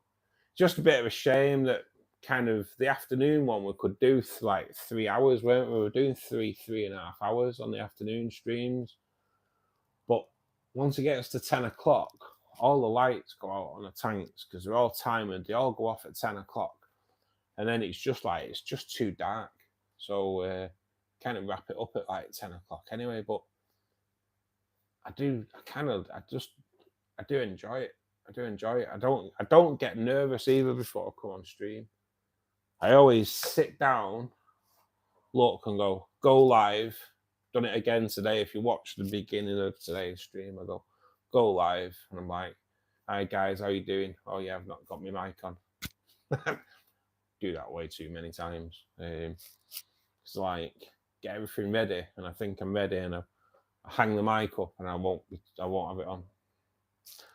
Just a bit of a shame that kind of the afternoon one we could do like 3 hours, weren't we? We were doing 3.5 hours on the afternoon streams. But once it gets to 10 o'clock, all the lights go out on the tanks because they're all timed. They all go off at 10 o'clock. And then it's just too dark. So kind of wrap it up at like 10 o'clock anyway. But I do enjoy it. I do enjoy it. I don't get nervous either before I come on stream. I always sit down, look, and go live. Done it again today. If you watch the beginning of today's stream, I go live, and I'm like, "Hi guys, how you doing? Oh yeah, I've not got my mic on." Do that way too many times. It's like get everything ready, and I think I'm ready, and I hang the mic up, and I won't have it on.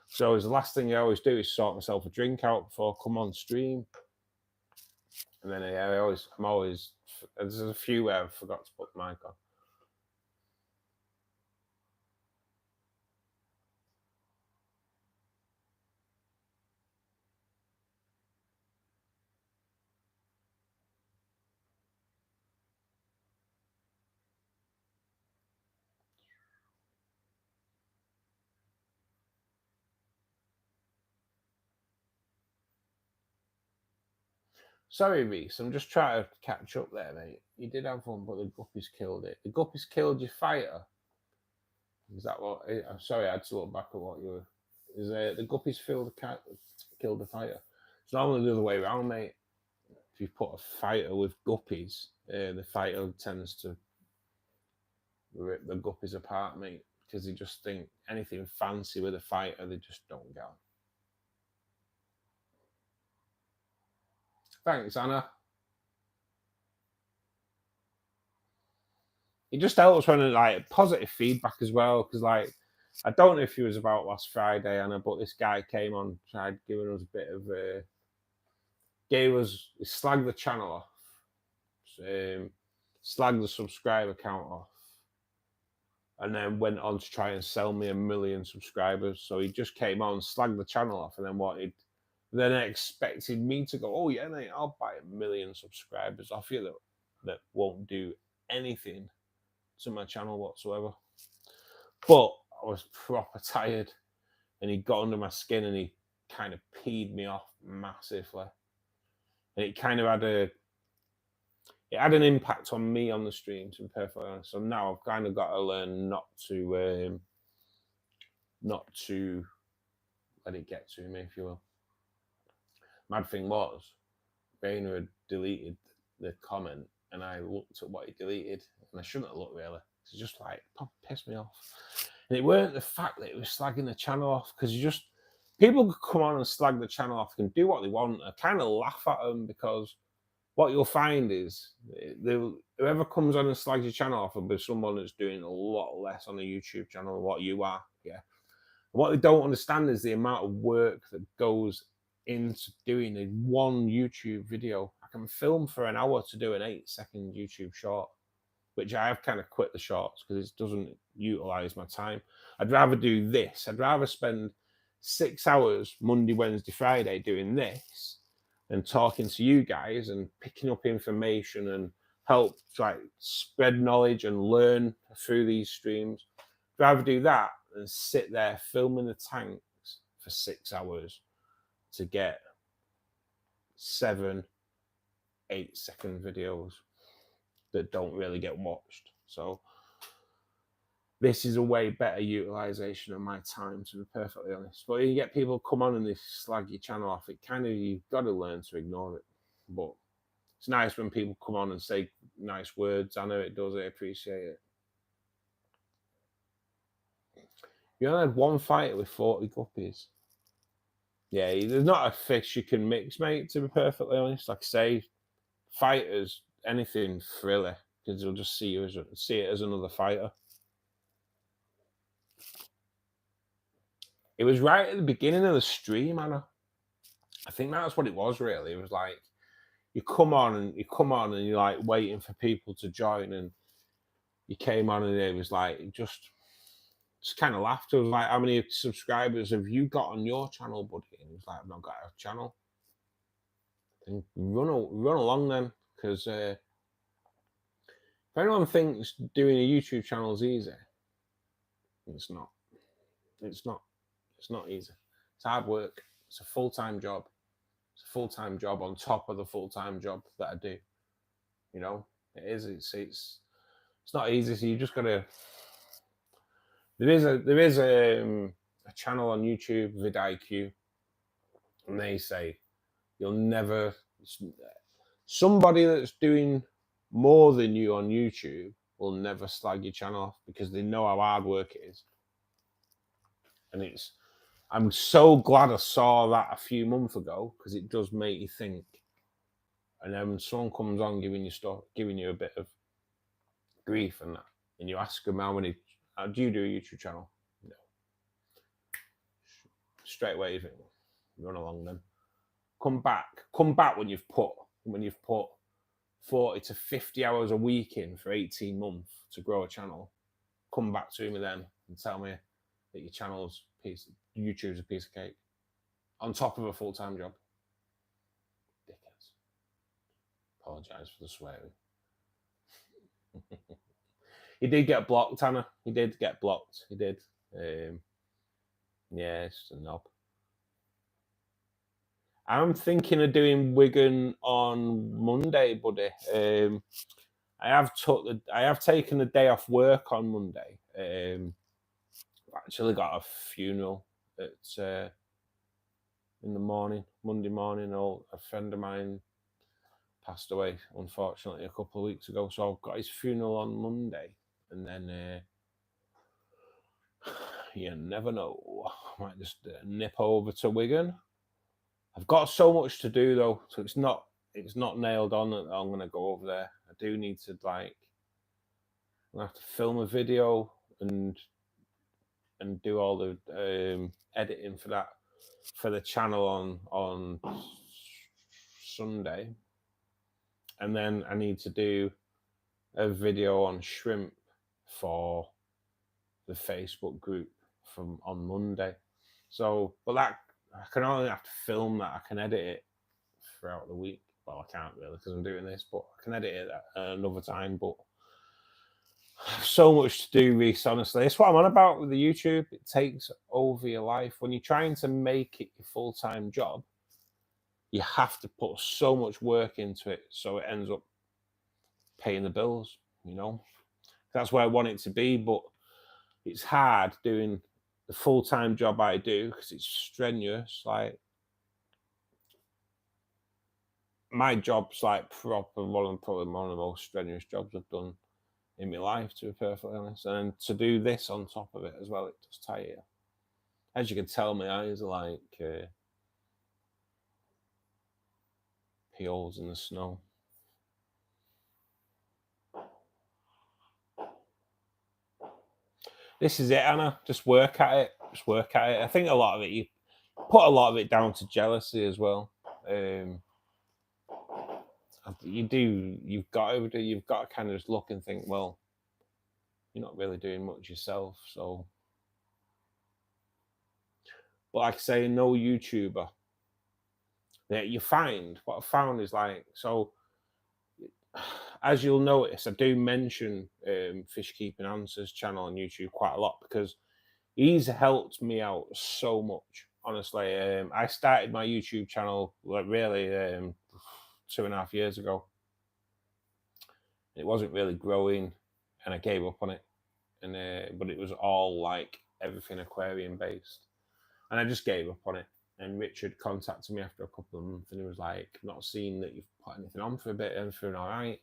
So the last thing I always do is sort myself a drink out before I come on stream. And then I'm always there's a few where I forgot to put the mic on. Sorry, Reese, I'm just trying to catch up there, mate. You did have one, but the guppies killed it. The guppies killed your fighter? Is that what? I'm sorry, I had to look back at what you were. Is the guppies killed the fighter? It's normally the other way around, mate. if you put a fighter with guppies, the fighter tends to rip the guppies apart, mate, because they just think anything fancy with a fighter, they just don't get on. Thanks, Anna. It just helps when like positive feedback as well, because like I don't know if it was about last Friday, Anna, but this guy came on, tried giving us a bit of he slagged the channel off, slagged the subscriber count off, and then went on to try and sell me 1 million subscribers. So he just came on, slagged the channel off, and then expected me to go, oh yeah, mate, I'll buy 1 million subscribers off you that won't do anything to my channel whatsoever. But I was proper tired, and he got under my skin, and he kind of peed me off massively. And it kind of had an impact on me on the stream, to be perfectly honest. So now I've kind of got to learn not to let it get to me, if you will. Mad thing was, Rainer had deleted the comment, and I looked at what he deleted, and I shouldn't have looked really. It's just like, pissed me off. And it weren't the fact that it was slagging the channel off, because people could come on and slag the channel off, can do what they want. I kind of laugh at them, because what you'll find is whoever comes on and slags your channel off will be someone that's doing a lot less on the YouTube channel than what you are. Yeah. And what they don't understand is the amount of work that goes into doing a one YouTube video. I can film for an hour to do an 8-second YouTube short, which I have kind of quit the shorts because it doesn't utilize my time. I'd rather do this. I'd rather spend 6 hours Monday, Wednesday, Friday doing this and talking to you guys and picking up information and help like spread knowledge and learn through these streams. I'd rather do that than sit there filming the tanks for 6 hours to get 7-8 second videos that don't really get watched. So this is a way better utilization of my time, to be perfectly honest. But you get people come on and they slag your channel off, you've got to learn to ignore it. But it's nice when people come on and say nice words. I know it does, I appreciate it. You only had one fighter with 40 guppies. Yeah, there's not a fish you can mix, mate, to be perfectly honest. Like I say, fighters, anything frilly, because they'll just see it as another fighter. It was right at the beginning of the stream, Anna. I think that's what it was, really. It was like you come on and you're like waiting for people to join, and you came on and it was like just kind of laughed. It was like, how many subscribers have you got on your channel, buddy? And it was like, I've not got a channel. And run along then, because if anyone thinks doing a YouTube channel is easy, it's not. It's not easy. It's hard work. It's a full-time job. It's a full-time job on top of the full-time job that I do. You know, it is. It's not easy. So you just gotta. There is a channel on YouTube, vidIQ, and they say you'll never. Somebody that's doing more than you on YouTube will never slag your channel off, because they know how hard work it is. And I'm so glad I saw that a few months ago, because it does make you think. And then when someone comes on giving you a bit of grief and that, and you ask them how do you do a YouTube channel? No. Straight away you think, run along then. Come back when you've put 40 to 50 hours a week in for 18 months to grow a channel. Come back to me then and tell me that your YouTube's a piece of cake on top of a full-time job. Dickheads. Apologise for the swearing. He did get blocked, Anna. He did get blocked. He did. Yeah, it's just a knob. I'm thinking of doing Wigan on Monday, buddy. I have taken a day off work on Monday. I've actually got a funeral in the morning, Monday morning. A friend of mine passed away, unfortunately, a couple of weeks ago. So I've got his funeral on Monday, and then you never know, I might just nip over to Wigan. I've got so much to do though, so it's not nailed on that I'm going to go over there. I do need to I have to film a video and do all the editing for that for the channel on Sunday, and then I need to do a video on shrimp for the Facebook group on Monday. So, but that I can only have to film that. I can edit it throughout the week. Well, I can't really because I'm doing this, but I can edit it at another time. But so much to do, Reese, honestly. It's what I'm on about with the YouTube. It takes over your life. When you're trying to make it your full-time job, you have to put so much work into it so it ends up paying the bills, you know? That's where I want it to be, but it's hard doing the full-time job I do because it's strenuous. Like, my job's like probably one of the most strenuous jobs I've done in my life, to be perfectly honest. And to do this on top of it as well, it does tire you. As you can tell, my eyes are like peels in the snow. This is it, Anna. Just work at it. Just work at it. I think a lot of it, you put a lot of it down to jealousy as well. You've got to kind of just look and think, well, you're not really doing much yourself. So, but like I say, no YouTuber that you find, what I found is like, so as you'll notice, I do mention Fish Keeping Answers channel on YouTube quite a lot because he's helped me out so much. Honestly, I started my YouTube channel like really 2.5 years ago. It wasn't really growing, and I gave up on it. And but it was all like everything aquarium based, and I just gave up on it. And Richard contacted me after a couple of months, and he was like, "Not seeing that you've put anything on for a bit, everything all right?"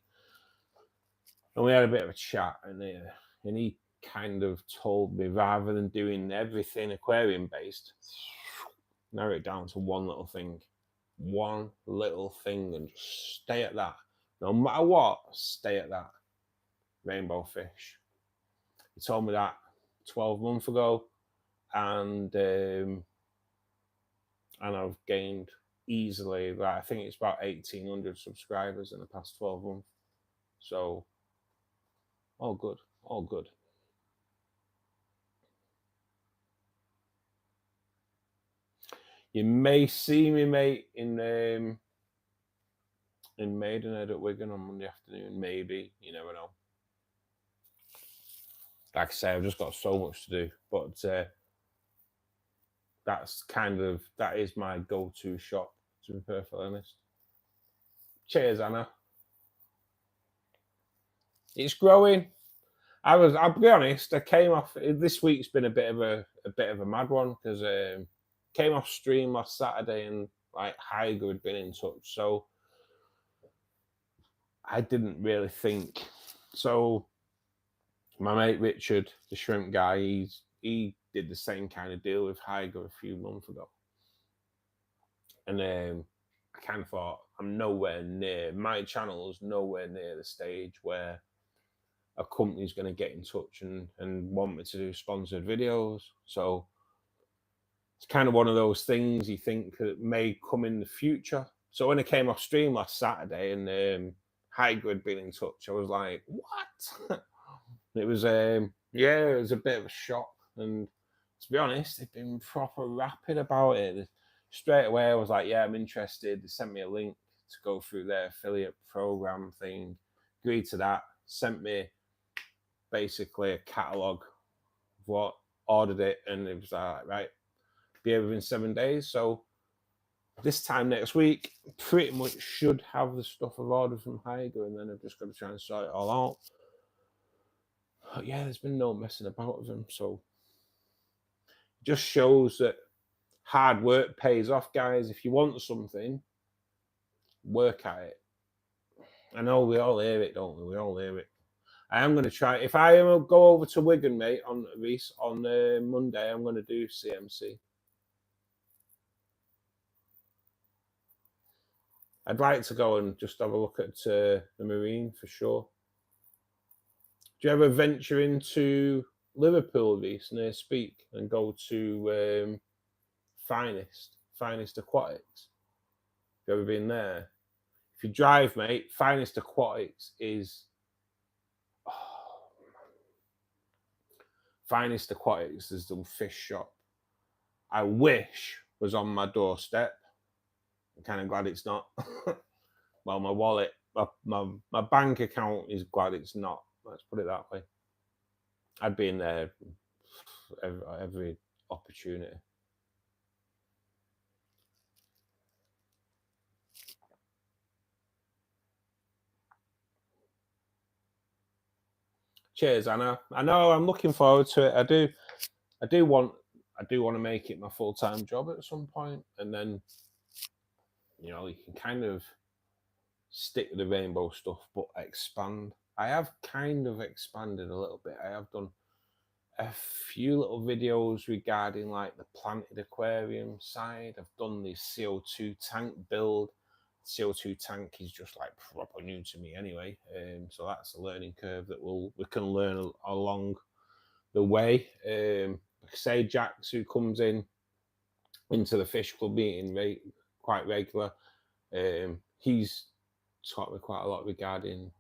And we had a bit of a chat, and he kind of told me, rather than doing everything aquarium based, narrow it down to one little thing, and just stay at that. No matter what, stay at that. Rainbow fish. He told me that 12 months ago, and I've gained easily, like, I think it's about 1,800 subscribers in the past 12 months. So, all good, all good. You may see me, mate, in Maidenhead at Wigan on Monday afternoon, maybe. You never know. Like I say, I've just got so much to do, but that is my go-to shop, to be perfectly honest. Cheers, Anna. It's growing. I'll be honest, I came off, this week's been a bit of a mad one because came off stream last Saturday and like Hyger had been in touch, so I didn't really think. So my mate Richard, the shrimp guy, he did the same kind of deal with Hyger a few months ago, and I kind of thought, my channel is nowhere near the stage where a company's going to get in touch and want me to do sponsored videos. So it's kind of one of those things you think that may come in the future. So when I came off stream last Saturday and Hyger had been in touch, I was like, what? It was it was a bit of a shock. And to be honest, they've been proper rapid about it. Straight away, I was like, yeah, I'm interested. They sent me a link to go through their affiliate program thing. Agreed to that. Sent me basically a catalogue of what, ordered it, and it was like, right, be here within 7 days. So this time next week, pretty much should have the stuff I've ordered from Hyger, and then I've just got to try and sort it all out. But yeah, there's been no messing about with them, so it just shows that hard work pays off, guys. If you want something, work at it. I know we all hear it, don't we? We all hear it. I am going to try. If I go over to Wigan, mate, on Reese on Monday, I'm going to do CMC. I'd like to go and just have a look at the marine for sure. Do you ever venture into Liverpool, Reese, near Speak, and go to Finest Aquatics? Have you ever been there? If you drive, mate, Finest Aquatics is Finest Aquatics is the fish shop I wish was on my doorstep. I'm kind of glad it's not. Well, my wallet, my bank account is glad it's not. Let's put it that way. I'd be in there every opportunity. Cheers, Anna. I know. I'm looking forward to it. I do want to make it my full-time job at some point, and then you can kind of stick with the rainbow stuff, but expand. I have kind of expanded a little bit. I have done a few little videos regarding like the planted aquarium side. I've done the CO2 tank build. CO2 tank is just like proper new to me anyway, so that's a learning curve that we can learn along the way. Say Jax, who comes into the fish club meeting quite regular, he's taught me quite a lot regarding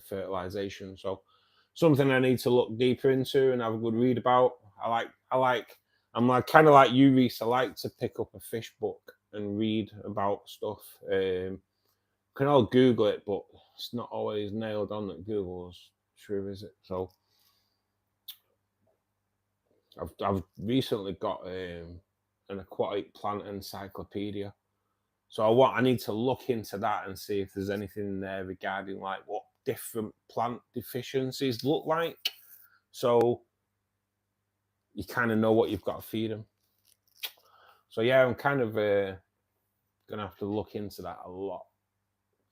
fertilization. So something I need to look deeper into and have a good read about. I'm like kind of like you, Reese. I like to pick up a fish book and read about stuff. Can all Google it, but it's not always nailed on that Google's true, is it? So I've recently got an aquatic plant encyclopedia. So I need to look into that and see if there's anything in there regarding like what different plant deficiencies look like. So you kind of know what you've got to feed them. So yeah, I'm kind of gonna have to look into that a lot.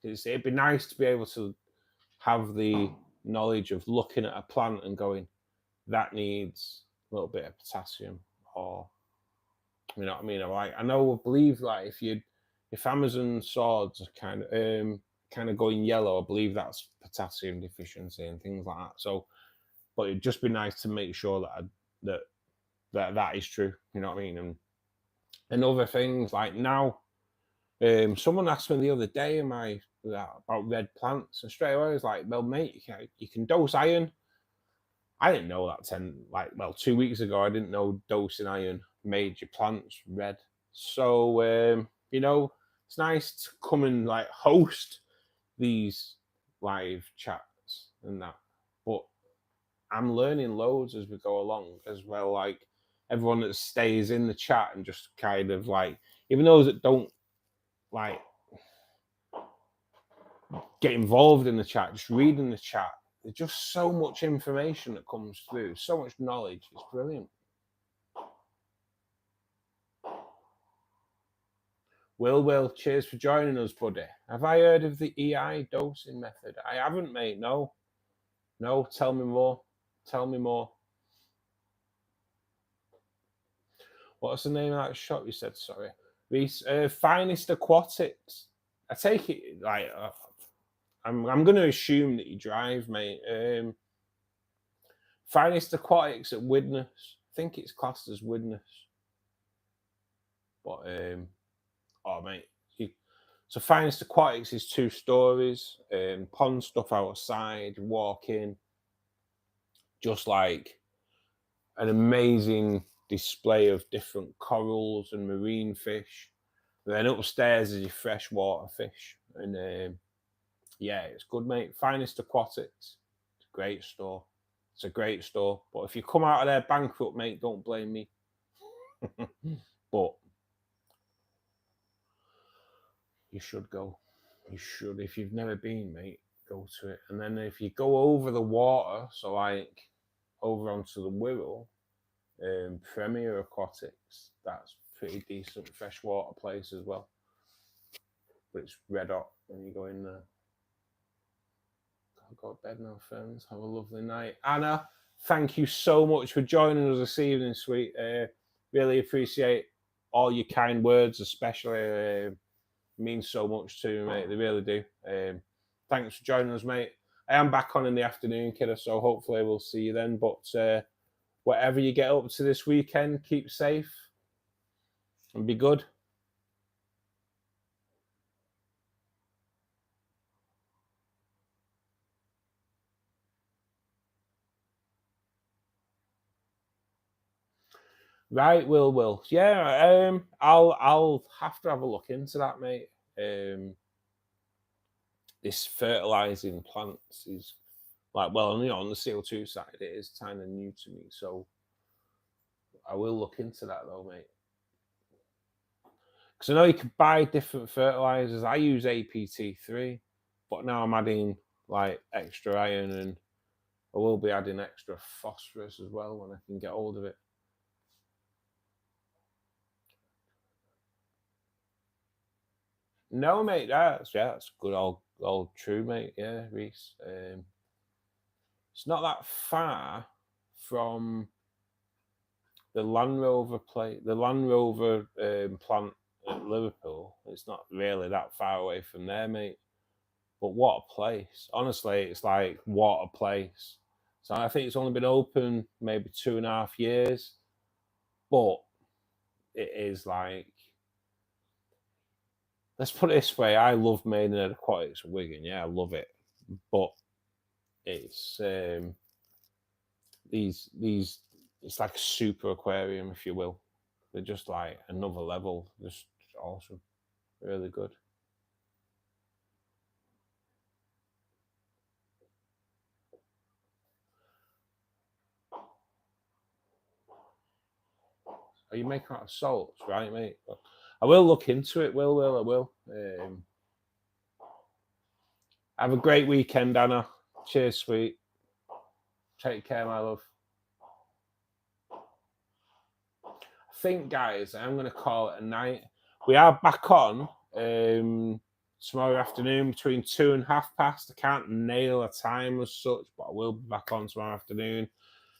It'd be nice to be able to have the knowledge of looking at a plant and going, that needs a little bit of potassium, or you know what I mean. I believe like if Amazon swords are kind of going yellow, I believe that's potassium deficiency and things like that. So, but it'd just be nice to make sure that is true. You know what I mean? And other things like now, someone asked me the other day, about red plants? And straight away I was like, well, mate, you can dose iron. I didn't know that 2 weeks ago. I didn't know dosing iron made your plants red. So it's nice to come and like host these live chats and that. But I'm learning loads as we go along as well. Like everyone that stays in the chat and just kind of like, even those that don't like get involved in the chat, just reading the chat. There's just so much information that comes through, so much knowledge. It's brilliant. Will, cheers for joining us, buddy. Have I heard of the EI dosing method? I haven't, mate. No, tell me more. Tell me more. What's the name of that shop you said? Sorry. Reese, Finest Aquatics. I take it like I'm going to assume that you drive, mate. Finest Aquatics at Widnes. I think it's classed as Widnes. But oh mate, so Finest Aquatics is 2 stories. Pond stuff outside. Walk in, just like an amazing display of different corals and marine fish. And then upstairs is your freshwater fish, and yeah, it's good, mate. Finest Aquatics. It's a great store. It's a great store. But if you come out of there bankrupt, mate, don't blame me. But you should go. You should. If you've never been, mate, go to it. And then if you go over the water, so like over onto the Wirral, Premier Aquatics, that's pretty decent freshwater place as well. But it's red hot when you go in there. I'll go to bed now, friends. Have a lovely night. Anna, thank you so much for joining us this evening, sweet. Really appreciate all your kind words, especially. Means so much to me, mate. They really do. Thanks for joining us, mate. I am back on in the afternoon, kiddo, so hopefully we'll see you then. But whatever you get up to this weekend, keep safe and be good. Right, will. Yeah, I'll have to have a look into that, mate. This fertilizing plants is like, well, on the CO2 side, it is kind of new to me. So I will look into that though, mate. Because I know you can buy different fertilizers. I use APT3, but now I'm adding like extra iron, and I will be adding extra phosphorus as well when I can get hold of it. No, mate, that's good old true, mate. Yeah, Reese. It's not that far from the Land Rover plant at Liverpool. It's not really that far away from there, mate. But what a place! Honestly, it's like what a place. So I think it's only been open maybe 2.5 years, but it is like, let's put it this way: I love Maidenhead Aquatics at Wigan. Yeah, I love it, but it's these it's like a super aquarium, if you will. They're just like another level, just awesome, really good. Are you making out of salts, right, mate? I will look into it. I will. Have a great weekend, Anna. Cheers, sweet. Take care, my love. I think, guys, I'm going to call it a night. We are back on tomorrow afternoon between 2 and past. I can't nail a time as such, but I will be back on tomorrow afternoon.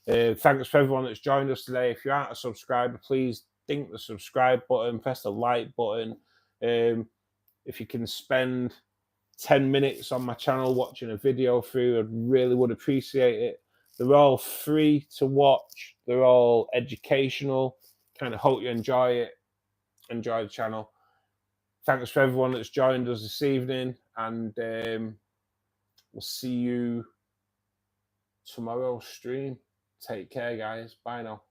Thanks for everyone that's joined us today. If you aren't a subscriber, please dink the subscribe button, press the like button. If you can spend 10 minutes on my channel watching a video through, I really would appreciate it. They're all free to watch. They're all educational. Kind of hope you enjoy it. Enjoy the channel. Thanks for everyone that's joined us this evening, and we'll see you tomorrow's stream. Take care, guys. Bye now.